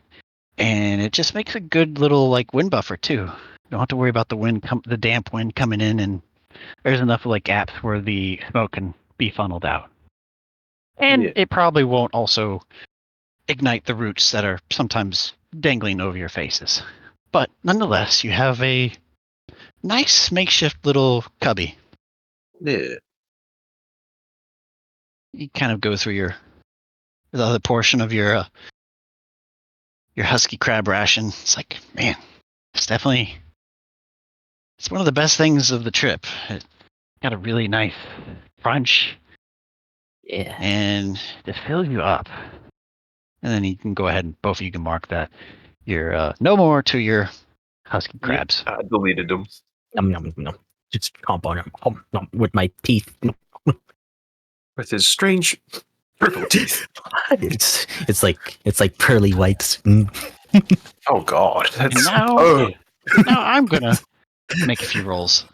Speaker 2: and it just makes a good little like wind buffer too. You don't have to worry about the damp wind coming in, and there's enough like gaps where the smoke can be funneled out. And it probably won't also ignite the roots that are sometimes dangling over your faces. But nonetheless, you have a nice makeshift little cubby.
Speaker 3: Yeah.
Speaker 2: You kind of go through the other portion of your husky crab ration. It's like, man, it's one of the best things of the trip. It got a really nice crunch.
Speaker 1: Yeah.
Speaker 2: and it fills you up. And then you can go ahead and both of you can mark that you're no more to your husky crabs.
Speaker 3: I deleted them.
Speaker 1: Nom, nom, nom. Just chomp on him with my teeth.
Speaker 3: With his strange purple teeth.
Speaker 1: It's like pearly whites.
Speaker 3: Oh God.
Speaker 2: And
Speaker 3: That's
Speaker 2: now I'm gonna make a few rolls.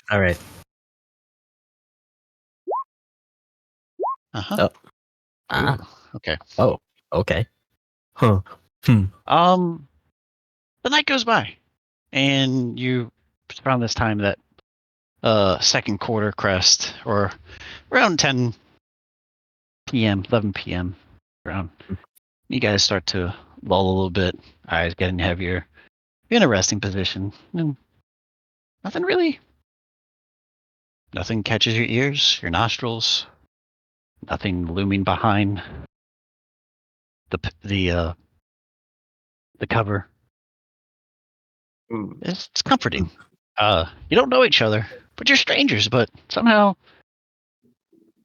Speaker 1: All right.
Speaker 2: Uh-huh.
Speaker 1: Oh. Ah.
Speaker 2: Ooh, okay.
Speaker 1: Oh. Okay. Huh.
Speaker 2: The night goes by, and it's around this time that second quarter crest, or around 10 p.m., 11 p.m. around, you guys start to lull a little bit, eyes getting heavier. You're in a resting position. And nothing catches your ears, your nostrils, nothing looming behind the cover. It's comforting. You don't know each other, but you're strangers. But somehow,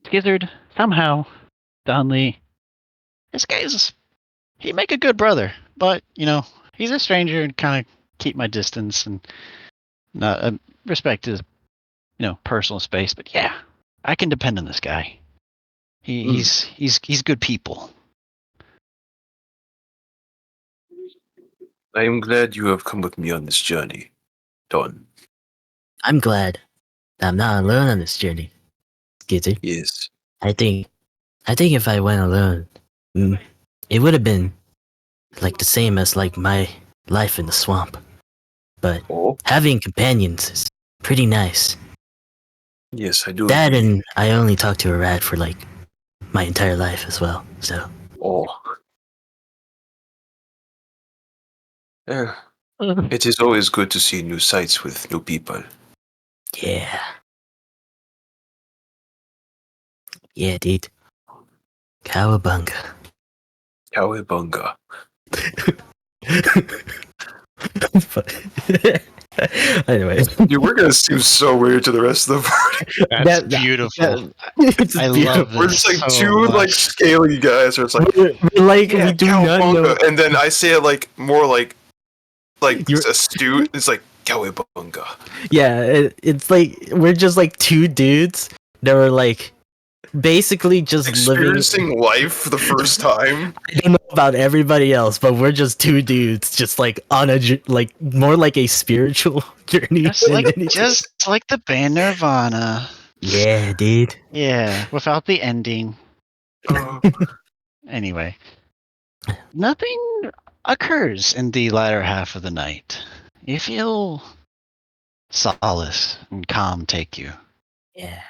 Speaker 2: Skizard, somehow, Donlee, he'd make a good brother. But he's a stranger, and kind of keep my distance and not respect his personal space. But yeah, I can depend on this guy. He's good people.
Speaker 3: I am glad you have come with me on this journey, Don.
Speaker 1: I'm glad that I'm not alone on this journey, Skizzy.
Speaker 3: Yes.
Speaker 1: I think if I went alone, it would have been like the same as like my life in the swamp. But having companions is pretty nice.
Speaker 3: Yes, I do.
Speaker 1: That and I only talked to a rat for like my entire life as well. So.
Speaker 3: Yeah. It is always good to see new sights with new people.
Speaker 1: Yeah. Yeah, dude. Cowabunga.
Speaker 3: Cowabunga.
Speaker 1: Anyway.
Speaker 3: Dude, we're gonna seem so weird to the rest of the party.
Speaker 2: That's beautiful. I love this.
Speaker 3: We're just like
Speaker 2: so
Speaker 3: two
Speaker 2: much.
Speaker 3: like scaly guys, where it's like
Speaker 1: we're like we do not know.
Speaker 3: And then I say it like more like astute. It's like cowabunga.
Speaker 1: Yeah, it's like we're just like two dudes that were like basically just
Speaker 3: experiencing life for the first time.
Speaker 1: I don't know about everybody else, but we're just two dudes, just like on a like more like a spiritual journey.
Speaker 2: Just like the band Nirvana.
Speaker 1: Yeah, dude.
Speaker 2: Yeah, without the ending. Anyway, nothing occurs in the latter half of the night. You feel solace and calm take you.
Speaker 1: Yeah.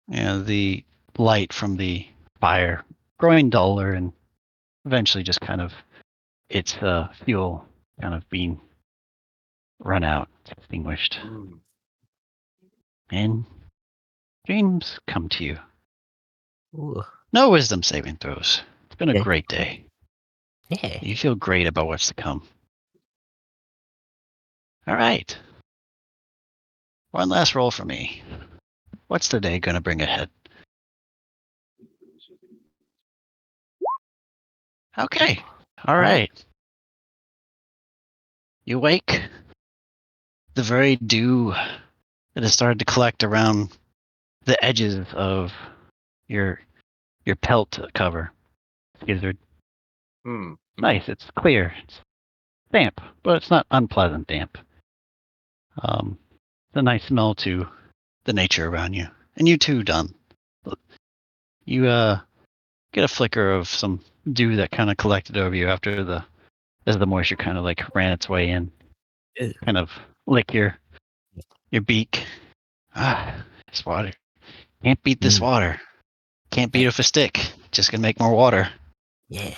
Speaker 2: The light from the fire growing duller and eventually just kind of its fuel kind of being run out, extinguished. And dreams come to you.
Speaker 1: Ooh.
Speaker 2: No wisdom saving throws. It's been a great day.
Speaker 1: Yeah.
Speaker 2: You feel great about what's to come. All right. One last roll for me. What's the day going to bring ahead? Okay. All right. You wake. The very dew that has started to collect around the edges of your pelt cover. Skizard. Nice. It's clear. It's damp, but it's not unpleasant damp. It's a nice smell to the nature around you. And you too, Don. You get a flicker of some dew that kind of collected over you as the moisture kind of like ran its way in. Kind of lick your beak. This water. Can't beat this water. Can't beat it with a stick. Just gonna make more water.
Speaker 1: Yeah.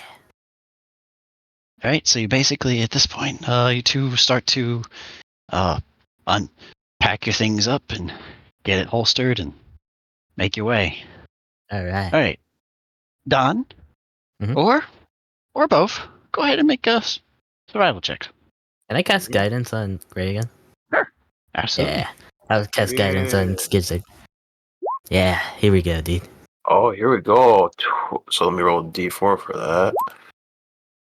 Speaker 2: All right, so you basically at this point, you two start to unpack your things up and get it holstered and make your way.
Speaker 1: All right.
Speaker 2: All right, Don, or both, go ahead and make us survival checks.
Speaker 1: Can I cast guidance on Grey again?
Speaker 2: Sure. Absolutely.
Speaker 1: Yeah. I'll cast guidance on Skizard. Yeah, here we go, dude.
Speaker 3: Oh, here we go. So let me roll D4 for that.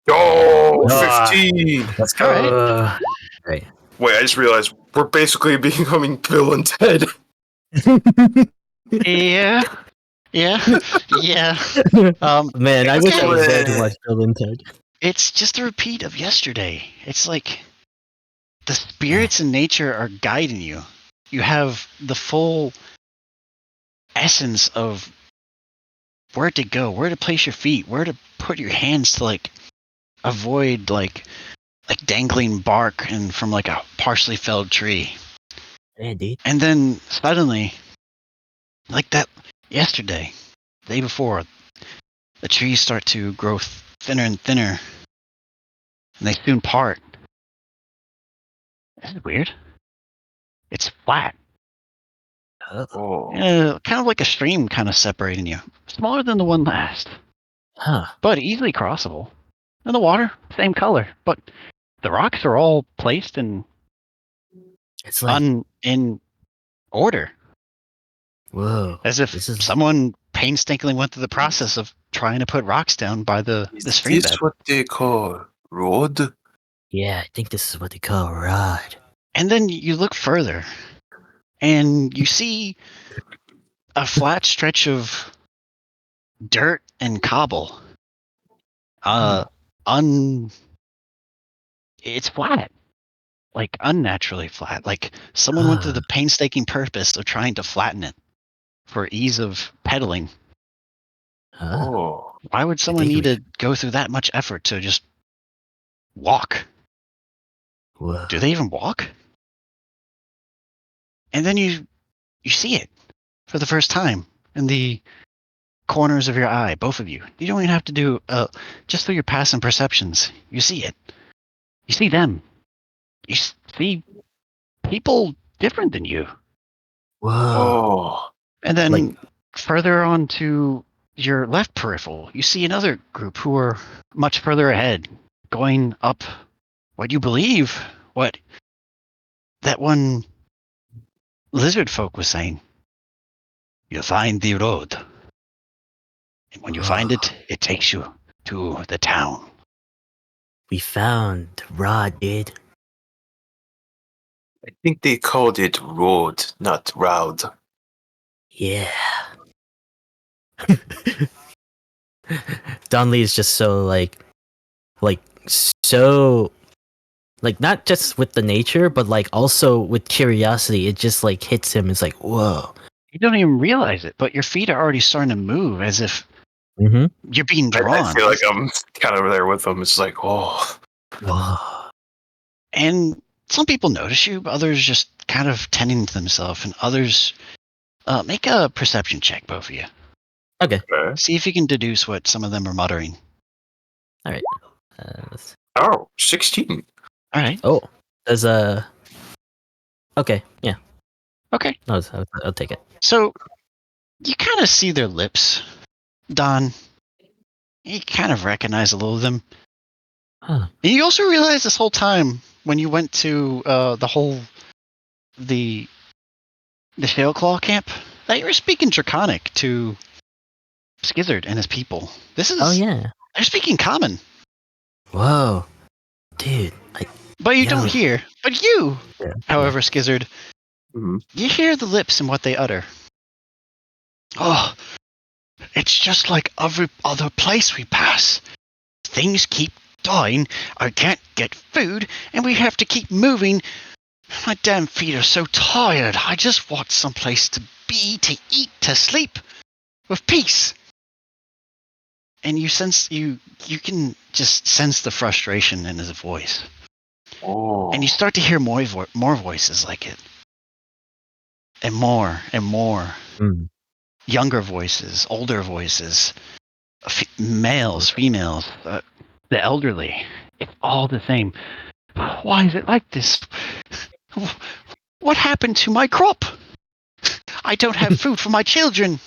Speaker 3: Oh,
Speaker 1: Ah.
Speaker 3: 15!
Speaker 1: Let's
Speaker 2: All right.
Speaker 1: go. Right.
Speaker 3: Wait, I just realized we're basically becoming Bill and Ted.
Speaker 2: Yeah. Yeah. Yeah.
Speaker 1: Man, I
Speaker 2: it's
Speaker 1: wish I
Speaker 2: okay.
Speaker 1: was there to watch Bill and Ted.
Speaker 2: It's just a repeat of yesterday. It's like the spirits in nature are guiding you. You have the full essence of where to go, where to place your feet, where to put your hands to like avoid like dangling bark and from like a partially felled tree.
Speaker 1: Yeah, dude.
Speaker 2: And then suddenly, like that yesterday, the day before, the trees start to grow thinner and thinner, and they soon part. This is weird. It's flat.
Speaker 3: Oh.
Speaker 2: Kind of like a stream kind of separating you. Smaller than the one last,
Speaker 1: Huh.
Speaker 2: but easily crossable. And the water, same color, but the rocks are all placed in
Speaker 1: It's like,
Speaker 2: in order,
Speaker 1: whoa.
Speaker 2: as if
Speaker 1: This is.
Speaker 2: someone painstakingly went through the process of trying to put rocks down by the
Speaker 3: Is
Speaker 2: stream
Speaker 3: this
Speaker 2: bed.
Speaker 3: what they call road?
Speaker 1: Yeah, I think this is what they call a rod.
Speaker 2: And then you look further, and you see a flat stretch of dirt and cobble. It's flat, like unnaturally flat. Like someone went through the painstaking purpose of trying to flatten it for ease of pedaling.
Speaker 3: Oh.
Speaker 2: Why would someone
Speaker 1: think
Speaker 2: need
Speaker 1: we
Speaker 2: to go through that much effort to just walk?
Speaker 1: Whoa.
Speaker 2: Do they even walk? And then you see it for the first time in the corners of your eye, both of you. You don't even have to do just through your passive perceptions. You see it. You see them. You see people different than you.
Speaker 1: Whoa.
Speaker 3: Oh.
Speaker 2: And then
Speaker 1: Like-
Speaker 2: further on to your left peripheral, you see another group who are much further ahead, going up what you believe, what that one lizard folk was saying. You find the road. And when you find it, it takes you to the town.
Speaker 1: We found the rod, dude.
Speaker 3: I think they called it road, not round.
Speaker 1: Yeah. Donlee is just so so not just with the nature, but like also with curiosity. It just like hits him. It's like, whoa.
Speaker 2: You don't even realize it, but your feet are already starting to move as if
Speaker 1: Mm-hmm.
Speaker 2: you're being drawn.
Speaker 3: I feel like I'm kind of there with them. It's like, oh.
Speaker 1: Whoa.
Speaker 2: And some people notice you, but others just kind of tending to themselves, and others make a perception check, both of you.
Speaker 1: Okay.
Speaker 2: See if you can deduce what some of them are muttering.
Speaker 1: All right.
Speaker 3: Oh, 16.
Speaker 2: All right.
Speaker 1: Oh, there's a. Okay. Yeah.
Speaker 2: Okay.
Speaker 1: I'll take it.
Speaker 2: So you kind of see their lips, Don. You kind of recognize a little of them.
Speaker 1: Huh.
Speaker 2: And you also realize this whole time when you went to the Shaleclaw camp that you were speaking Draconic to Skizard and his people. This is
Speaker 1: Oh yeah.
Speaker 2: they're speaking common.
Speaker 1: Whoa, dude.
Speaker 2: But you don't hear. But you,
Speaker 1: Yeah.
Speaker 2: however, Skizard,
Speaker 3: Mhm.
Speaker 2: you hear the lips and what they utter. Oh, it's just like every other place we pass. Things keep dying, I can't get food, and we have to keep moving. My damn feet are so tired. I just want someplace to be, to eat, to sleep, with peace. And you sense, you can just sense the frustration in his voice.
Speaker 3: Oh.
Speaker 2: And you start to hear more voices like it. And more and more.
Speaker 1: Mm.
Speaker 2: Younger voices, older voices, males, females, the elderly. It's all the same. Why is it like this? What happened to my crop? I don't have food for my children.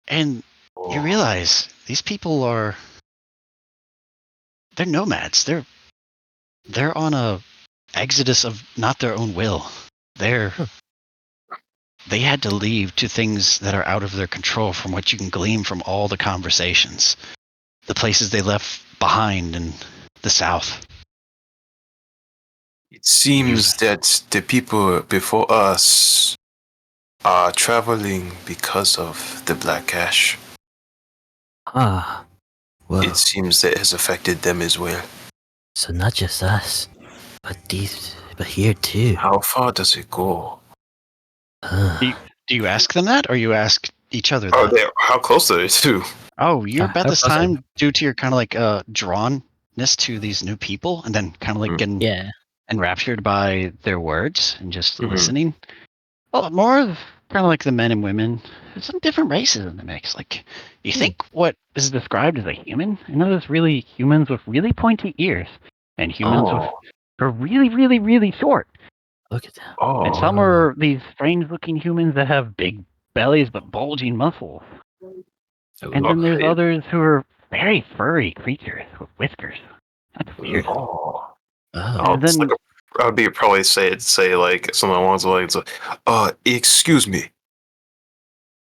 Speaker 2: And you realize these people they're nomads. They're on a exodus of not their own will. They're they had to leave to things that are out of their control from what you can glean from all the conversations. The places they left behind in the south.
Speaker 3: It seems that the people before us are traveling because of the black ash.
Speaker 1: Ah, well,
Speaker 3: It seems that it has affected them as well.
Speaker 1: so not just us, but here too.
Speaker 3: How far does it go?
Speaker 2: Do you ask them that, or you ask each other that?
Speaker 3: How close are they to?
Speaker 2: Oh, you're
Speaker 1: How
Speaker 2: about this
Speaker 1: close are
Speaker 2: time due to your kind of like drawnness to these new people, and then kind of like getting
Speaker 1: Yeah.
Speaker 2: enraptured by their words and just
Speaker 3: Mhm.
Speaker 2: listening. Well, more of kind of like the men and women. There's some different races in the mix. Like, you think what is described as a human? I know there's really humans with really pointy ears, and humans with are really, really, really short.
Speaker 1: Look at that.
Speaker 2: And some are these strange-looking humans that have big bellies but bulging muscles. And then there's others who are very furry creatures with whiskers. That's weird.
Speaker 3: Oh.
Speaker 2: And then
Speaker 3: I would be probably say like something along the lines of, excuse me.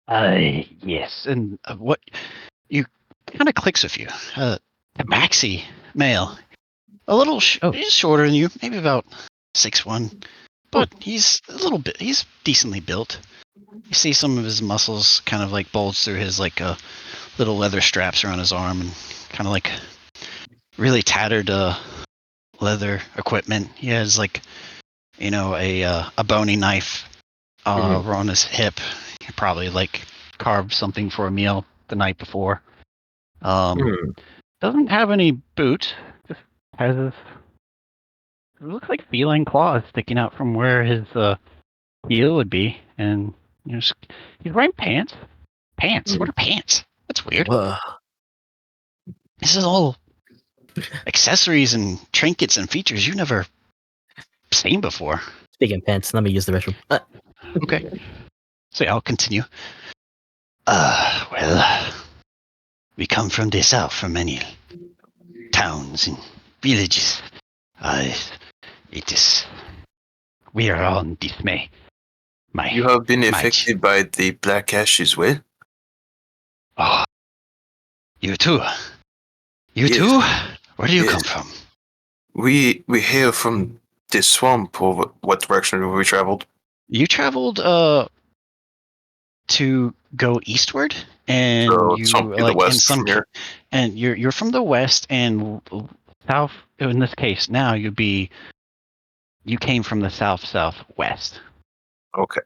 Speaker 2: yes, and what you kind of clicks with you. Tabaxi male, a little he's shorter than you, maybe about 6'1", but he's a little bit. He's decently built. You see some of his muscles kind of like bulge through his like little leather straps around his arm, and kind of like really tattered leather equipment. He has like a boning knife on his hip. He probably like carved something for a meal the night before. Doesn't have any boots. Just has his. It looks like feline claws sticking out from where his heel would be, and he's wearing pants. Pants? What are pants? That's weird.
Speaker 1: Whoa.
Speaker 2: This is all accessories and trinkets and features you've never seen before.
Speaker 1: Speaking of pants, let me use the restroom.
Speaker 2: Okay. So I'll continue. Well, we come from the south, from many towns and villages. We are all in dismay.
Speaker 3: You have been affected by the black ash as well?
Speaker 2: Oh, you too? You too? Where do you come from?
Speaker 3: We hail from the swamp. Or what direction have we traveled?
Speaker 2: You traveled to go eastward, and
Speaker 3: So
Speaker 2: you
Speaker 3: the west from here.
Speaker 2: and you're from the west and south. In this case, now you came from the southwest.
Speaker 3: Okay.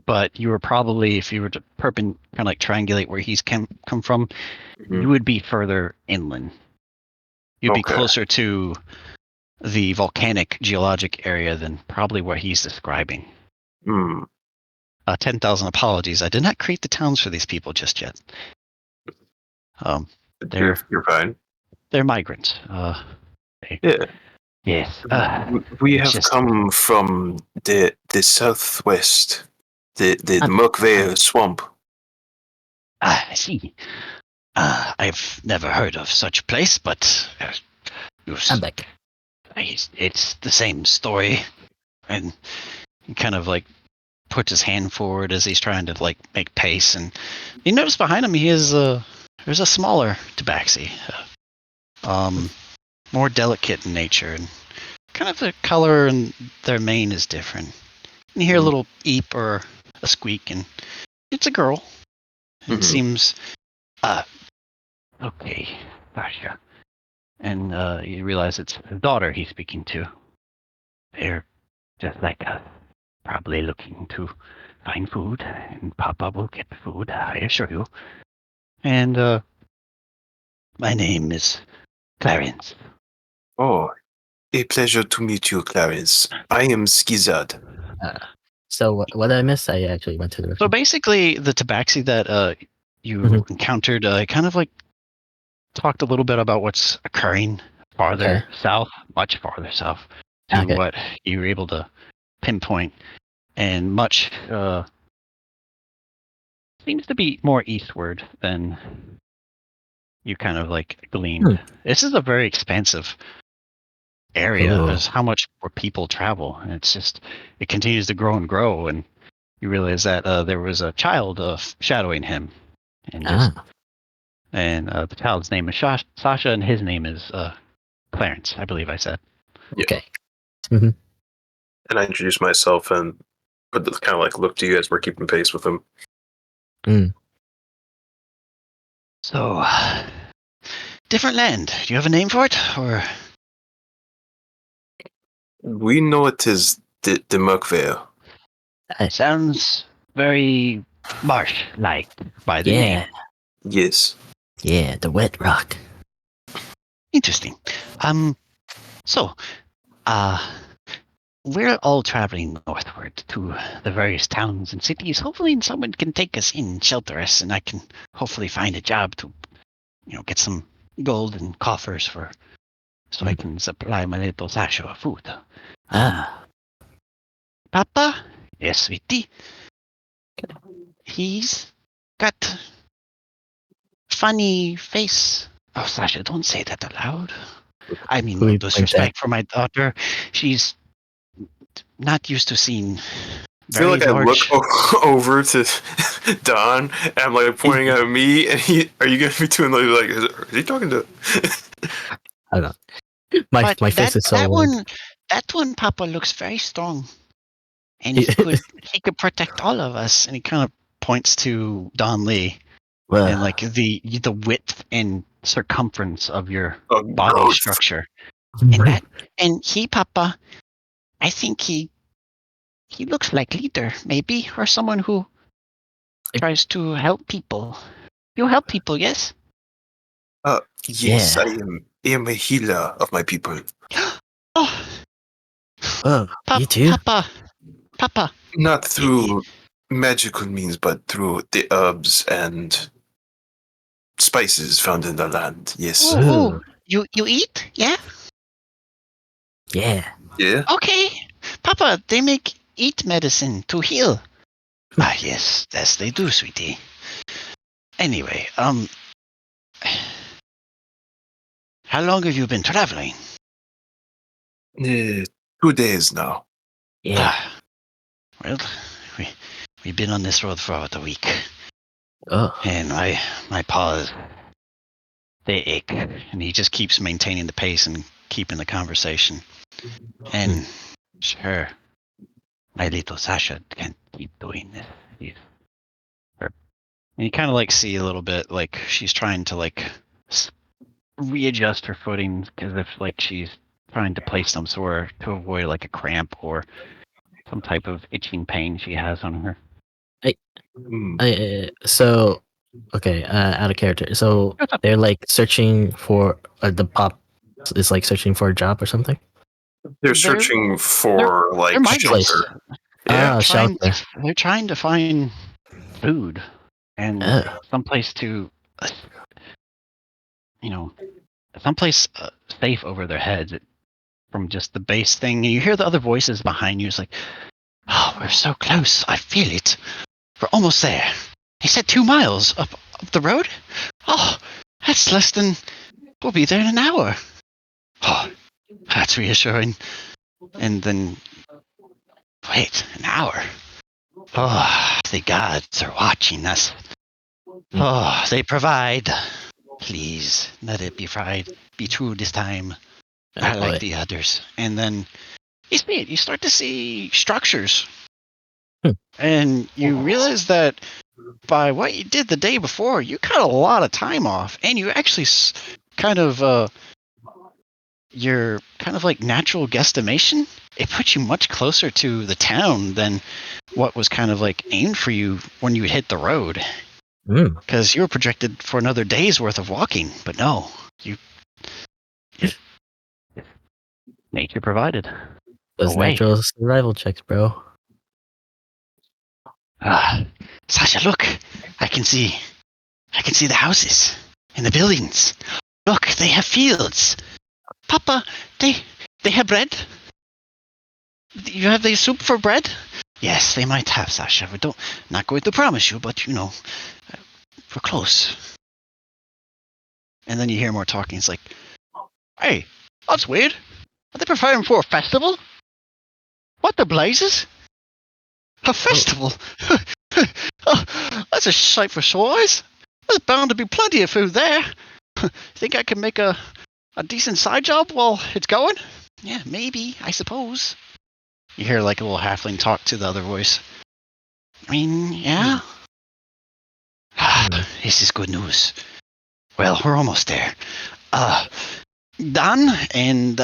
Speaker 2: But you were probably, if you were to kind of like triangulate where he's come from, you would be further inland. You'd be closer to the volcanic geologic area than probably where he's describing. 10,000 apologies. I did not create the towns for these people just yet.
Speaker 3: You're fine.
Speaker 2: They're migrants.
Speaker 3: Yeah.
Speaker 2: Yes.
Speaker 3: We have come from the southwest, the Muckvale swamp.
Speaker 2: I see. I've never heard of such a place, but
Speaker 1: I'm back.
Speaker 2: It's the same story. And he kind of like puts his hand forward as he's trying to like make pace, and you notice behind him there's a smaller tabaxi, more delicate in nature, and kind of the color and their mane is different. And you hear a little eep or a squeak, and it's a girl. And it seems okay, Sasha. And you realize it's his daughter he's speaking to. They're just like us, probably looking to find food, and Papa will get the food, I assure you. And my name is Clarence.
Speaker 3: Oh, a pleasure to meet you, Clarence. I am Skizard.
Speaker 1: So what did I miss? I actually went to the restroom.
Speaker 2: So basically, the tabaxi that you encountered kind of like talked a little bit about what's occurring farther south, much farther south, to what you were able to pinpoint, and much seems to be more eastward than you kind of like gleaned. This is a very expansive area. There's how much more people travel, and it continues to grow and grow, and you realize that there was a child shadowing him, and the child's name is Sasha, and his name is Clarence, I believe I said.
Speaker 3: Yeah.
Speaker 1: Okay. Mm-hmm.
Speaker 3: And I introduced myself and kind of like look to you as we're keeping pace with him.
Speaker 1: Mm.
Speaker 2: So, different land. Do you have a name for it, or?
Speaker 3: We know it is the Merkvale.
Speaker 2: Sounds very marsh-like by the name.
Speaker 3: Yes.
Speaker 1: Yeah, the wet rock.
Speaker 2: Interesting. So, we're all traveling northward to the various towns and cities. Hopefully someone can take us in, shelter us, and I can hopefully find a job to, get some gold and coffers so I can supply my little Sasha of food. Papa? Yes, sweetie. He's got funny face. Oh, Sasha, don't say that aloud. I mean, no disrespect for my daughter. She's not used to seeing
Speaker 3: I feel like
Speaker 2: large...
Speaker 3: I look over to Don, and I'm like pointing at me, and are you going to be doing like, is he talking to?
Speaker 1: I don't know. My face is so
Speaker 2: that
Speaker 1: weird.
Speaker 2: that one, Papa, looks very strong, and he could protect all of us. And he kind of points to Donlee, and like the width and circumference of your body structure, and he, Papa, I think he looks like leader, maybe, or someone who tries to help people. You help people, yes?
Speaker 3: Yes,
Speaker 1: Yeah.
Speaker 3: I am a healer of my people.
Speaker 2: Oh,
Speaker 1: you too?
Speaker 2: Papa.
Speaker 3: Not through magical means, but through the herbs and spices found in the land. Yes.
Speaker 2: Oh, you eat? Yeah?
Speaker 1: Yeah.
Speaker 3: Yeah?
Speaker 2: Okay. Papa, they make eat medicine to heal. Yes, they do, sweetie. Anyway, how long have you been traveling?
Speaker 3: 2 days now.
Speaker 1: Yeah.
Speaker 2: Well, we've been on this road for about a week.
Speaker 1: Oh.
Speaker 2: And my paws, they ache. And he just keeps maintaining the pace and keeping the conversation. And sure, my little Sasha can't keep doing this. And you kind of like see a little bit like she's trying to like readjust her footing as if like she's trying to place some sort to avoid like a cramp or some type of itching pain she has on her.
Speaker 1: So, okay, out of character. So they're like searching for the pop is like searching for a job or something.
Speaker 3: They're searching for like shelter.
Speaker 1: Yeah, shelter.
Speaker 2: They're trying to find food and someplace to, someplace safe over their heads from just the base thing. And you hear the other voices behind you. It's like, oh, we're so close. I feel it. We're almost there. He said 2 miles up the road? Oh, that's less than... We'll be there in an hour. Oh, that's reassuring. And then... Wait, an hour? Oh, the gods are watching us. Oh, they provide. Please, let it be true this time. Not like the others. And then you start to see structures. And you realize that by what you did the day before, you cut a lot of time off, and you actually kind of your kind of like natural guesstimation. It puts you much closer to the town than what was kind of like aimed for you when you hit the road. Because you were projected for another day's worth of walking, but no, nature provided.
Speaker 1: Those natural survival checks, bro.
Speaker 2: Sasha, look! I can see the houses and the buildings. Look, they have fields. Papa, they have bread. You have the soup for bread? Yes, they might have, Sasha. Not going to promise you, but we're close. And then you hear more talking. It's like, hey, that's weird. Are they preparing for a festival? What the blazes? A festival? Oh, that's a sight for sore eyes. There's bound to be plenty of food there. Think I can make a decent side job while it's going? Yeah, maybe, I suppose. You hear like a little halfling talk to the other voice. I mean, yeah. This is good news. Well, we're almost there. Done, and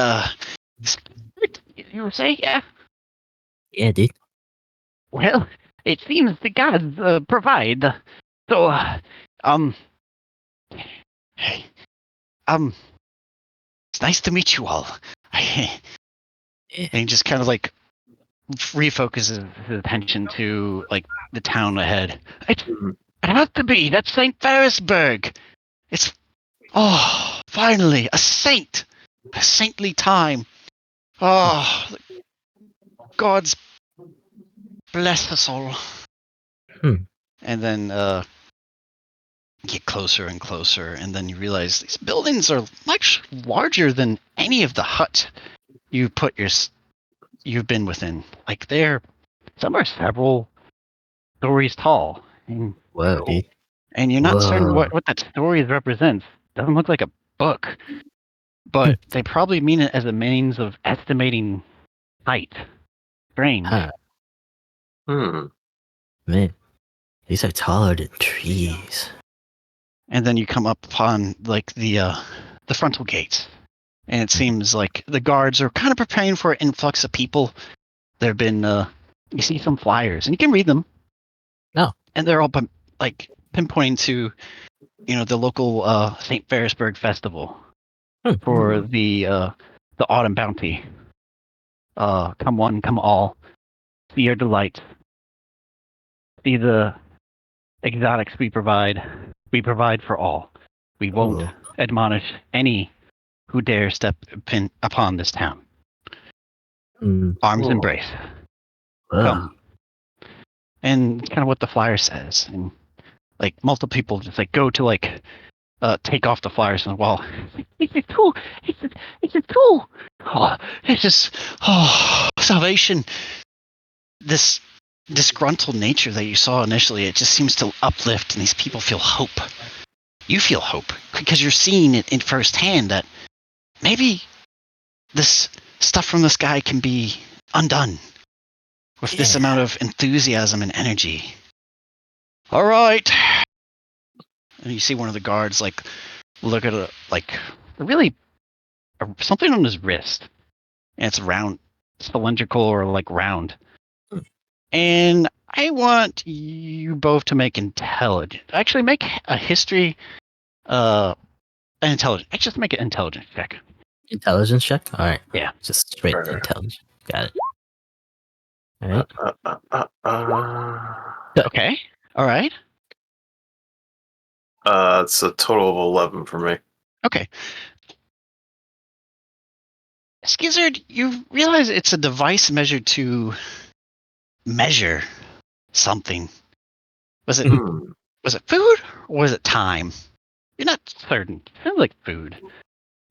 Speaker 2: you say, yeah?
Speaker 1: Yeah, dude.
Speaker 4: Well, it seems the gods provide. So,
Speaker 2: Hey, it's nice to meet you all. And he just kind of like refocuses his attention to like the town ahead. It has to be. That's St. Ferrisburg. It's finally a saintly time. Oh, God's bless us all. And then get closer and closer, and then you realize these buildings are much larger than any of the huts you've been within. Like some are several stories tall. And,
Speaker 1: Whoa, dude.
Speaker 4: and you're not certain
Speaker 1: Whoa.
Speaker 4: what that story represents. Doesn't look like a book. But they probably mean it as a means of estimating height. Strange.
Speaker 1: Huh. Man, these are taller than trees.
Speaker 2: And then you come up upon like the frontal gates, and it seems like the guards are kind of preparing for an influx of people. There have been you see some flyers, and you can read them.
Speaker 1: Oh.
Speaker 2: And they're all pinpointing to the local St. Ferrisburg festival for the autumn bounty. Come one, come all, see your delights. See the exotics we provide. We provide for all. We won't admonish any who dare step upon this town. Arms embrace. Come. And kind of what the flyer says. And like multiple people just like go to like take off the flyers on the wall. It's a tool. It's a tool. It's just salvation. This disgruntled nature that you saw initially, it just seems to uplift, and these people feel hope. You feel hope because you're seeing it in firsthand that maybe this stuff from the sky can be undone with this amount of enthusiasm and energy. All right. And you see one of the guards like look at something on his wrist, and it's round, cylindrical or like round. And I want you both to make intelligence. Actually, make a history, intelligence. Just make an intelligence check.
Speaker 1: Intelligence check? Alright.
Speaker 4: Yeah.
Speaker 1: Just straight intelligence. Got it. Alright.
Speaker 2: Okay. All right.
Speaker 3: It's a total of 11 for me.
Speaker 2: Okay. Skizard, you realize it's a device measured to measure something. Was it food or was it time? You're not certain. It sounds like food.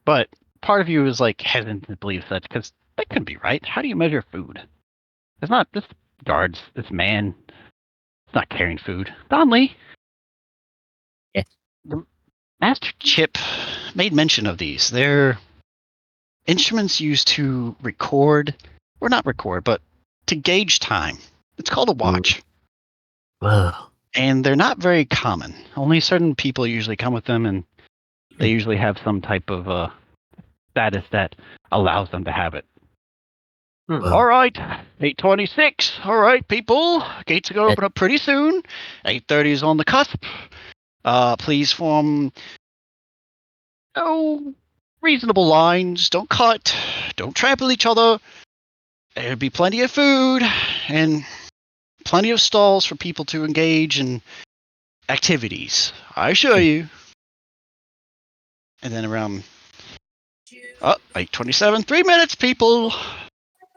Speaker 2: But part of you is like hesitant to believe such because that couldn't be right. How do you measure food? It's not this guards, this man. It's not carrying food. Donlee.
Speaker 1: Yeah.
Speaker 2: The Master Chip made mention of these. They're instruments used to record, or not record, but to gauge time. It's called a watch.
Speaker 1: Whoa.
Speaker 2: And they're not very common. Only certain people usually come with them, and they usually have some type of status that allows them to have it. All right, 8:26. All right, people. Gates are going to open up pretty soon. 8:30 is on the cusp. Please form reasonable lines. Don't cut. Don't trample each other. There'll be plenty of food and plenty of stalls for people to engage in activities. I assure you. And then around 8:27, 3 minutes, people.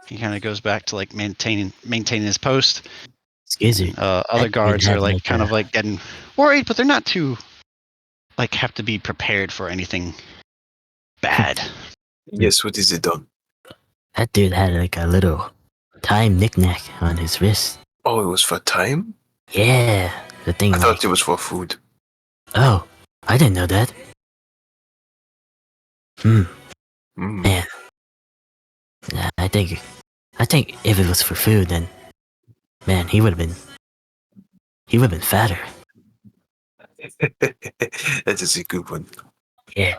Speaker 2: He kind of goes back to like maintaining his post.
Speaker 1: Skizard.
Speaker 2: Other guards are like kind of like getting worried, but they're not too like have to be prepared for anything bad.
Speaker 3: Yes, what is it done?
Speaker 1: That dude had like a little time knick-knack on his wrist.
Speaker 3: Oh, it was for time?
Speaker 1: Yeah, the thing
Speaker 3: I
Speaker 1: like.
Speaker 3: thought it was for food.
Speaker 1: Oh, I didn't know that.
Speaker 3: Mm.
Speaker 1: Man. Yeah, I think if it was for food, then man, he would have been fatter.
Speaker 3: That is a good one.
Speaker 1: Yeah.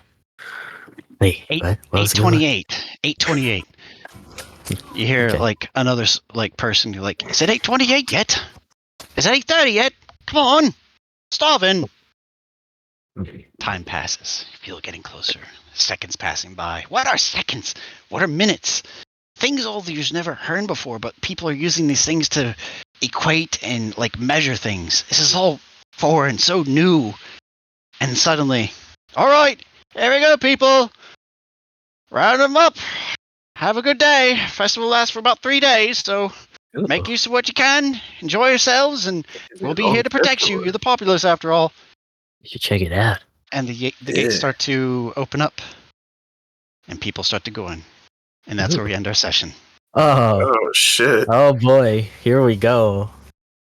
Speaker 1: Wait,
Speaker 2: Eight
Speaker 1: what? What was
Speaker 2: eight
Speaker 1: the good one?
Speaker 2: 8:28. You hear
Speaker 1: Okay.
Speaker 2: like another like person who like, is it 8:28 yet? Is it 8:30 yet? Come on, starving. Time passes. You feel it getting closer. Seconds passing by. What are seconds? What are minutes? Things all you've never heard before, but people are using these things to equate and like measure things. This is all foreign, so new. And suddenly, all right, here we go, people. Round them up. Have a good day. Festival lasts for about 3 days, so make use of what you can. Enjoy yourselves, and we'll be here to protect you. You're the populace, after all.
Speaker 1: You should check it out.
Speaker 2: And the gates start to open up, and people start to go in. And that's where we end our session.
Speaker 1: Oh,
Speaker 3: Oh shit!
Speaker 1: oh boy, here we go.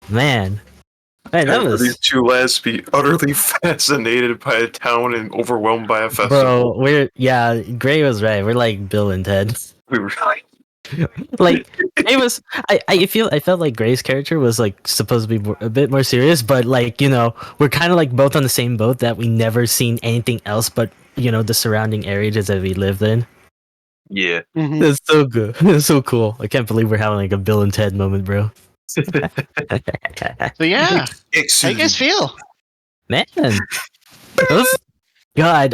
Speaker 1: Man, that
Speaker 3: For these
Speaker 1: was.
Speaker 3: two lads be utterly fascinated by a town and overwhelmed by a festival.
Speaker 1: Bro, Gray was right. We're like Bill and Ted.
Speaker 3: We were like,
Speaker 1: Like it was. I felt like Gray's character was like supposed to be a bit more serious, but like we're kind of like both on the same boat that we never seen anything else but the surrounding areas that we lived in.
Speaker 3: yeah.
Speaker 2: Mm-hmm.
Speaker 1: It's so good. It's so cool. I can't believe we're having like a Bill and Ted moment, bro.
Speaker 2: So yeah, how you guys feel?
Speaker 1: Man, those God,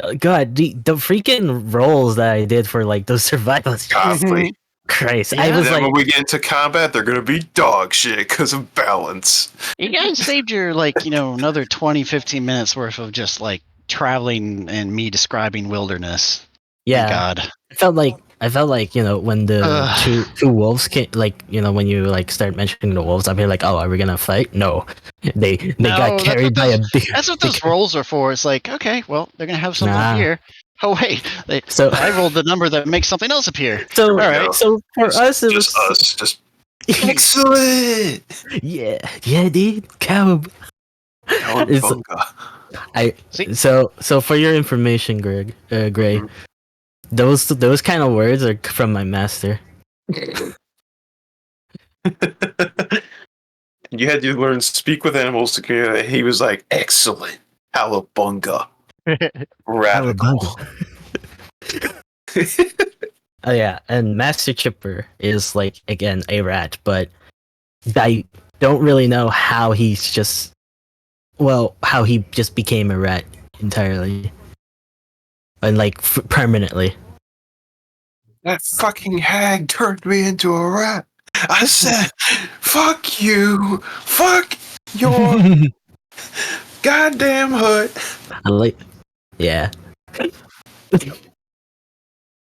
Speaker 1: the freaking rolls that I did for like those survivals.
Speaker 3: Godly.
Speaker 1: Christ,
Speaker 2: Yeah.
Speaker 1: I was
Speaker 3: Then
Speaker 1: like,
Speaker 3: when we get into combat, they're gonna be dog shit because of balance.
Speaker 2: You guys saved your another 20, 15 minutes worth of just like traveling and me describing wilderness. Thank
Speaker 1: yeah.
Speaker 2: God.
Speaker 1: I felt like when the
Speaker 2: Ugh.
Speaker 1: two wolves came, like when you like start mentioning the wolves, I'll be like, oh, are we gonna fight? No, they
Speaker 2: No,
Speaker 1: got carried by a big.
Speaker 2: That's what those rolls are for. It's like, okay, well, they're gonna have something
Speaker 1: Nah.
Speaker 2: appear. Oh wait,
Speaker 1: So
Speaker 2: I rolled the number that makes something else appear.
Speaker 1: so
Speaker 2: All right.
Speaker 3: No,
Speaker 1: so for us it was
Speaker 3: just us. Just excellent.
Speaker 1: yeah, dude, cowab. It's-
Speaker 3: Cowabunga.
Speaker 2: See?
Speaker 1: So for your information, Gray,
Speaker 3: Mhm.
Speaker 1: those kind of words are from my master.
Speaker 3: You had to learn speak with animals to communicate. He was like, excellent. Cowabunga. Radical.
Speaker 1: Oh yeah, and Master Chipper is like again a rat, but I don't really know how he just became a rat entirely, and like permanently.
Speaker 3: That fucking hag turned me into a rat. I said, fuck you. Fuck your goddamn hut.
Speaker 1: I like, yeah.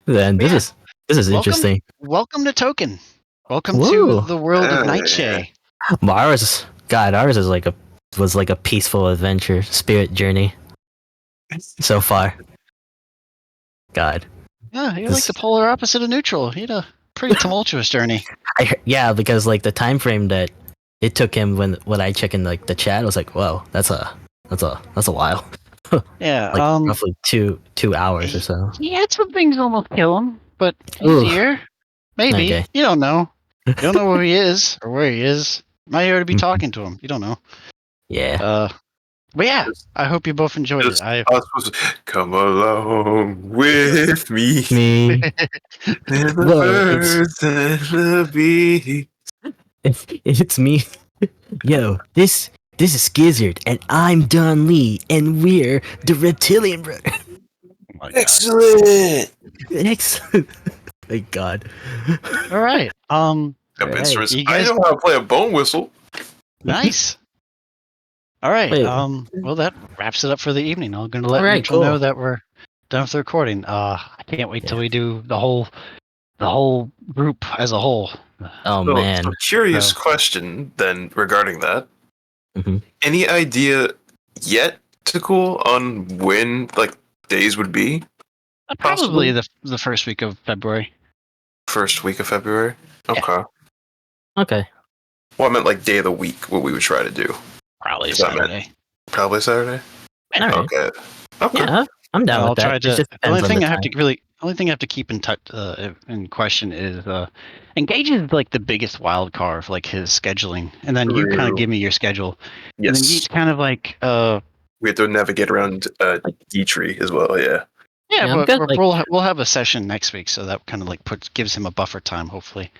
Speaker 1: Then this is
Speaker 2: Welcome.
Speaker 1: interesting.
Speaker 2: Welcome to Toukin. Welcome
Speaker 1: Woo.
Speaker 2: to the world of
Speaker 3: Yeah.
Speaker 2: Nightshade.
Speaker 1: Ours is was like a peaceful adventure, spirit journey so far. God.
Speaker 2: Yeah, you're like the polar opposite of neutral. He had a pretty tumultuous journey.
Speaker 1: Yeah, because like the time frame that it took him when I check in like the chat, I was like, whoa, that's a while.
Speaker 2: Yeah,
Speaker 1: Like roughly two hours or so.
Speaker 2: he had some things almost kill him, but he's
Speaker 1: Oof.
Speaker 2: here. Maybe.
Speaker 1: Okay.
Speaker 2: You don't know. You don't know who he is or where he is. Might already be talking to him. You don't know.
Speaker 1: Yeah.
Speaker 2: But yeah, I hope you both enjoyed it.
Speaker 3: I was supposed to come along with me.
Speaker 1: Me.
Speaker 3: And the
Speaker 1: Whoa,
Speaker 3: birds and the bees.
Speaker 1: It's me. Yo, this is Skizard, and I'm Donlee, and we're the Reptilian Brother.
Speaker 2: Oh my God.
Speaker 3: Excellent.
Speaker 1: Excellent. Thank God.
Speaker 2: All right.
Speaker 1: Right.
Speaker 3: Instruments.
Speaker 2: You
Speaker 3: I
Speaker 2: guys-
Speaker 3: know how to play a bone whistle.
Speaker 2: Nice. All right.
Speaker 1: Wait.
Speaker 2: Well, that wraps it up for the evening. I'm going to let
Speaker 1: All right,
Speaker 2: Neutral
Speaker 1: cool.
Speaker 2: know that we're done with the recording. I can't wait till we do the whole group as a whole.
Speaker 1: Oh man.
Speaker 3: So curious
Speaker 2: So-
Speaker 3: question then regarding that.
Speaker 1: Mhm.
Speaker 3: Any idea yet, Takkul, on when like days would be?
Speaker 2: Probably
Speaker 3: Possibly.
Speaker 2: the first week of February.
Speaker 3: First week of February.
Speaker 2: Yeah.
Speaker 3: Okay.
Speaker 1: Okay.
Speaker 3: Well, I meant like day of the week. What we would try to do.
Speaker 2: Probably
Speaker 3: Is that meant-
Speaker 2: Saturday.
Speaker 3: Probably Saturday.
Speaker 1: All right.
Speaker 3: Okay. Okay.
Speaker 1: Yeah, I'm down
Speaker 2: I'll
Speaker 1: with that.
Speaker 2: try
Speaker 1: It
Speaker 2: to.
Speaker 1: just
Speaker 2: The only
Speaker 1: depends on
Speaker 2: thing
Speaker 1: the
Speaker 2: I have
Speaker 1: time.
Speaker 2: to only thing I have to keep in touch in question is Engage is like the biggest wild card for like his scheduling, and then you kind
Speaker 3: True.
Speaker 2: of give me your schedule, and then
Speaker 3: Yes.
Speaker 2: Yeet's kind of like
Speaker 3: We have to navigate around D-Tree as well. Yeah.
Speaker 2: yeah,
Speaker 1: Yeah, I'm
Speaker 2: but
Speaker 1: good, like-
Speaker 2: we'll have a session next week, so that kind of like gives him a buffer time, hopefully.